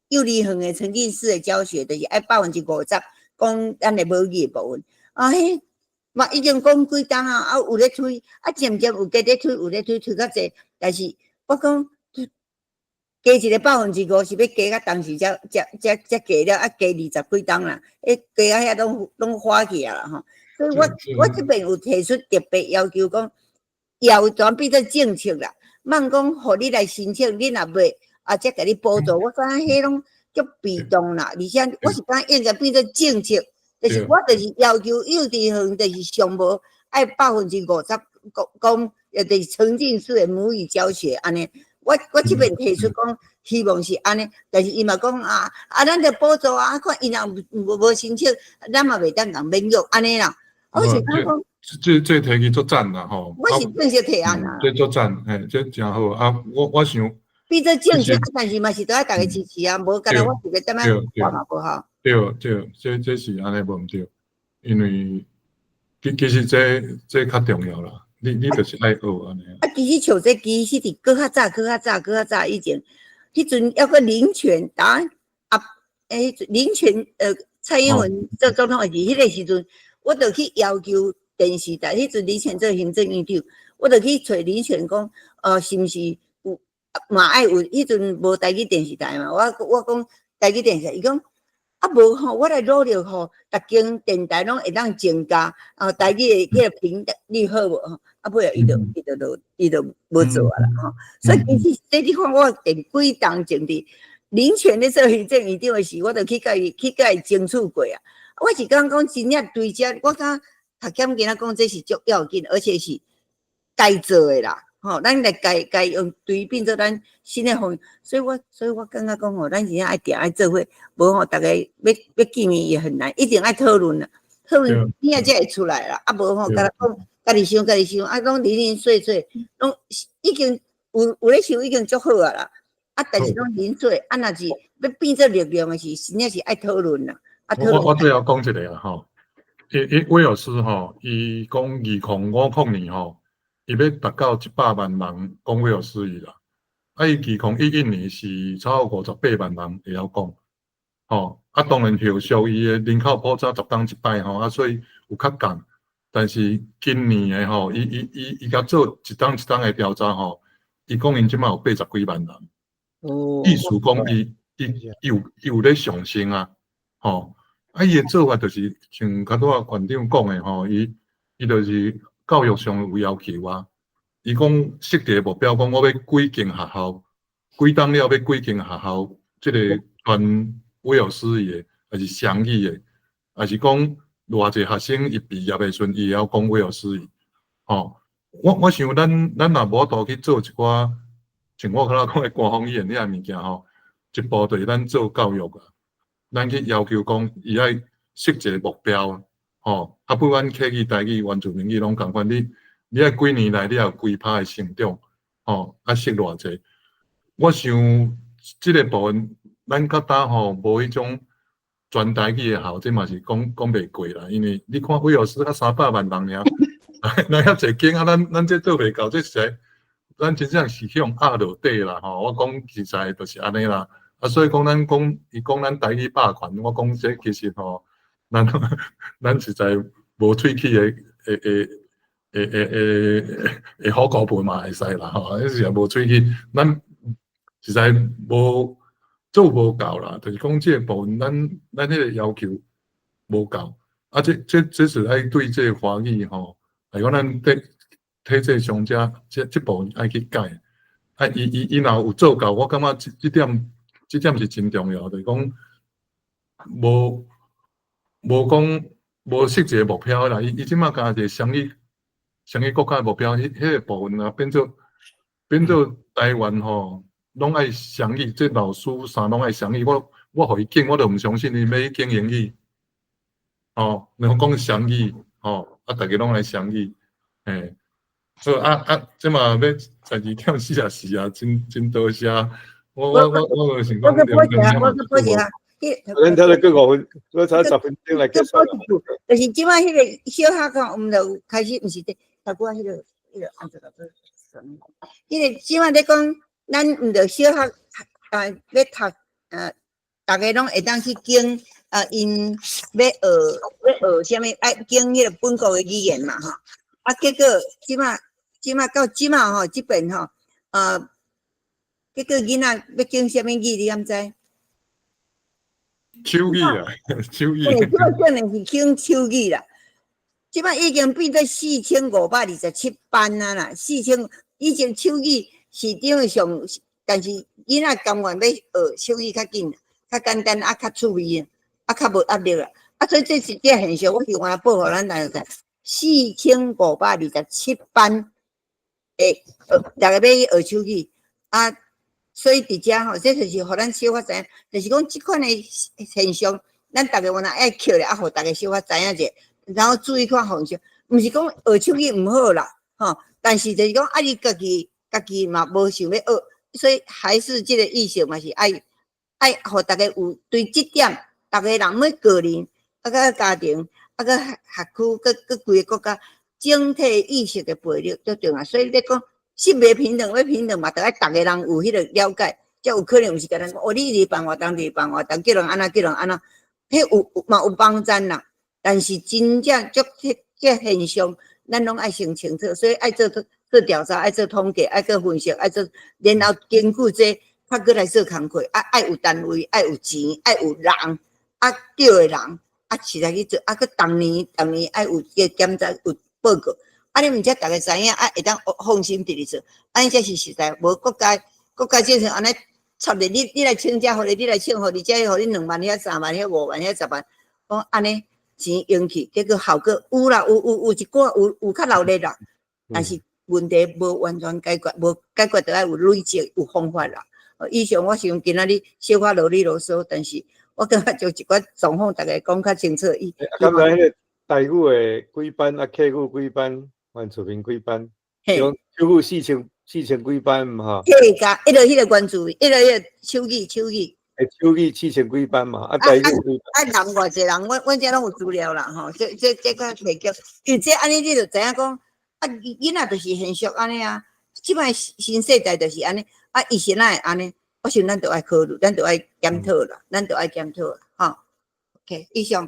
幼儿园的沉浸式的教学，就是爱50%讲咱的母语的部分。迄嘛已经讲几档啊，有咧推，渐渐有加咧推，有咧推较济，但是我讲加一个50%是要加到当时才加了，加20几档啦，加啊遐拢花起啊啦吼。所以我这边有提出特别要求，讲要全变做政策啦，莫讲互你来申请，你若袂才甲你补助，我感觉迄拢足被动啦。而且我是感觉应该变做政策，就是我就是要求幼稚园就是上无爱50%讲，就是沉浸式的母语教学安尼。我这边提出讲，希望是安尼，但是伊嘛讲咱着补助看伊若无申请，咱嘛袂当共免用安尼啦。我是感讲，这提起足赞啦吼。我是正式提案啦。这足赞，这真好啊！我想，变做政策，但是嘛是都要大家支持啊，无干那我一个点仔话嘛无好。对，这是安尼无毋对，因为其实这较重要啦。你就是爱学安尼。其实像这其实伫搁较早以前，迄阵要个林权林权蔡英文做总统的时，迄个时阵。我就去要求电视台，迄阵李全做行政院长，我就去找李全讲，是毋是有嘛爱有？迄阵无台语电视台嘛，我讲台语电视台，伊讲无吼，我来努力吼，逐间电台拢会当增加，台语的迄个频率好无吼？尾仔伊就无做啊啦吼。所以其实这地方我电几档前伫林全咧做行政院长的时，我就去甲伊争取过啊。我是刚讲真正对这，我感读检今仔讲这是足要紧，而且是该做的啦。吼，咱来该用对变做咱新的方向，所以我感觉讲吼，咱真正爱定爱做伙，无吼大家要见面也很难，一定爱讨论啦，讨论你也才会出来啦。无吼，甲讲家己想，拢零碎，拢已经有咧想已经足好啊啦。但是拢零碎，若是要变做力量的是，真正是爱讨论啦。我最后讲一个啦吼，威尔斯吼，伊讲2050年吼，伊要达到100万人讲威尔斯语啦。伊2011年是超过58万人会晓讲，吼。当然后续伊的人口普查10当100吼，所以有较降。但是今年的吼，伊甲做一当的调查吼，伊讲因即马有80几万人，意思讲伊有咧上升啊，吼。伊的做法就是像较多馆长讲的吼，伊就是教育上有要求啊。伊讲设定目标，讲我要几间学校，几档了要几间学校，即个全威尔斯语的，还是双语的，还是讲偌济学生一毕业的时阵，伊会晓讲威尔斯语。吼，我想咱若无度去做一寡，像我刚才讲的官方语言遐物件吼，一步就是咱做教育啊。咱去要求讲，伊爱设一个目标，吼，不管客语、台语、原住民语拢共款。你爱几年来，你也有规划的成长，吼，设偌济。我想即个部分，咱较早吼无迄种全台语的校，这嘛是讲袂过啦。因为你看威尔斯300万人尔，咱遐济间咱这做袂到，这实咱真正是向压落底啦，吼。我讲实在就是安尼啦。所以讲，伊讲咱台语霸权，我讲这其实吼，咱实在无喙齿的好高分嘛会使啦吼，迄是无喙齿，咱实在无做无够啦，就是讲这个部分，咱迄个要求无够，这是爱对这个华语吼，来讲咱体制上这部分爱去改，伊若有做够，我感觉这点是真重要，就是讲无设一个目标啦。伊即马加一个双语国家的目标，迄个部分啊变做台湾吼，拢爱双语，这老师啥拢爱双语。我互伊拣，我都毋相信伊要去经英语，吼，然后讲双语，吼，大家拢来双语，嘿，好即嘛要12:44啊，真多谢，我就想讲我两两点我嘛结束无，去补一下，咱睇了过5分，我差10分钟来结束了。就是即摆迄个小学讲，我们就开始，毋是伫头拄啊，迄个安怎个做？迄个即摆咧讲，咱毋着小学要读逐个拢会当去经因要学啥物，爱经迄个本国诶语言嘛吼。结果即摆到即摆吼，即边吼，结果囡仔要经啥物语，你敢知？手语啊，手语，即摆可能是经手语啦。即摆已经变做4527班啊啦，4000以前手语市场上，但是囡仔甘愿要学手语较紧，较简单较趣味较无压力啦。所以这是这现象，我是话报互咱大家知，4527班诶，大家要去学手语所以伫遮吼，这就是互咱小可知影，就是讲即款诶现象，咱大家原来爱捡咧，互大家小可知影者。然后注意看方向，毋是讲学手语毋好啦，但是就是讲你家己嘛无想要学，所以还是即个意识嘛是爱互大家有对即点，大家人每个人甲家庭甲学区甲规个国家整体意识的培育最重要。所以你讲性别平等要平等嘛，得爱大家人有迄个了解，才有可能毋是甲咱讲你一日办活动，叫人安怎，迄有帮咱啦。但是真正这现象，咱拢爱先清楚，所以爱做调查，爱做统计，爱做分析，爱做，然后根据这，较过来做工课，爱有单位，爱有钱，爱有人，叫的人，实在去做，佮当年爱有个检查，有报告，你毋则大家知影，会当放心直直做，尼才是实在，无国家政策安尼插咧，你来请假，互你来请，互你才互你2万、遐3万、遐5万、遐10万，讲安尼。钱用去，结果效果有啦，有一寡有较闹热啦，但是问题无完全解决，无解决就要有累积有方法啦。以上我想今仔日小可啰里啰嗦，但是我感觉就一寡状况大家讲较清楚。刚才迄个台语的几班客语几班，原住民几班，用手语4000几班嘛哈。迄个关注，迄个手语。手语4000几班嘛，台语几班？人偌济人，阮遮拢有资料啦吼，这个提供，因为这安尼你就知影讲，囡仔就是现实安尼啊，即摆新世代就是安尼，以前哪会安尼？我想咱着爱考虑，咱着爱检讨啦，吼。OK， 以上。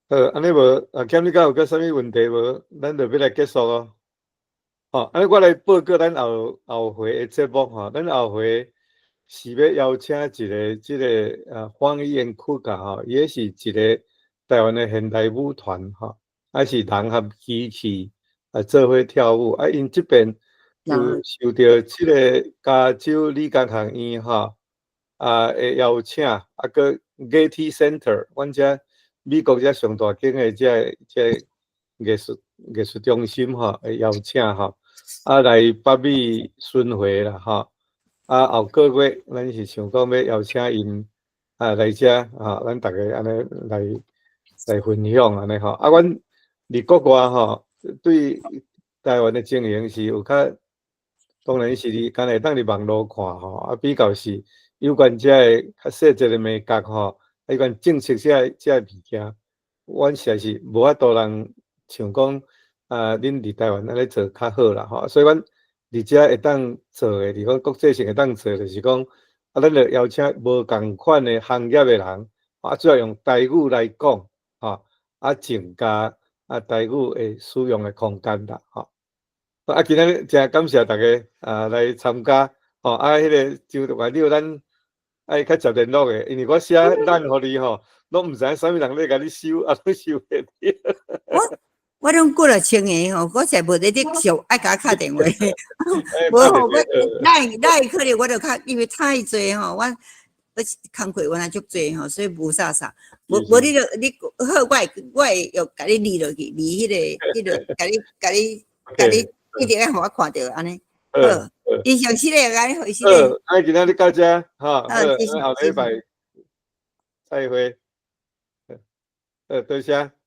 安尼无欠你敢有啥物问题无？咱着要来结束哦。安尼我来报告咱后回的节目吼，咱后回。是要邀请一个即个方言曲家吼，也是一个台湾的现代舞团吼，是融合机器做伙跳舞因即边有受到即个加州理工学院吼的邀请，个Getty Center， 阮遮美国遮上大间的遮艺术中心吼的邀请吼，来北美巡回啦吼。后个月，咱是想讲要邀请因来遮咱大家安尼来分享安尼吼。阮伫国外吼，对台湾的情形是有较，当然是你敢会当伫网络看吼，比较是有关遮的较细节的美角吼，有关正式遮物件，阮实在是无法度人像讲恁伫台湾安尼做较好啦吼，所以阮。伫遮会当做诶，伫讲国际性会当做，就是讲咱着邀请无共款诶行业诶人，主要用台语来讲，增加台语诶使用诶空间啦，今仔真感谢大家来参加，迄个就话你有咱爱较接联络诶，因为我写咱互你拢毋知影啥物人咧甲你收，拢收袂着。我拢过了千个吼，我才无咧咧想爱甲敲电话，无吼，咱可能我就较因为太济吼，我工课原来足济吼，所以无啥，无你好，我会要甲你理落去，理迄个，甲你一定要互我看到安尼。好，以上是咧，安尼回事咧。今仔日到遮，后礼拜再会。多谢。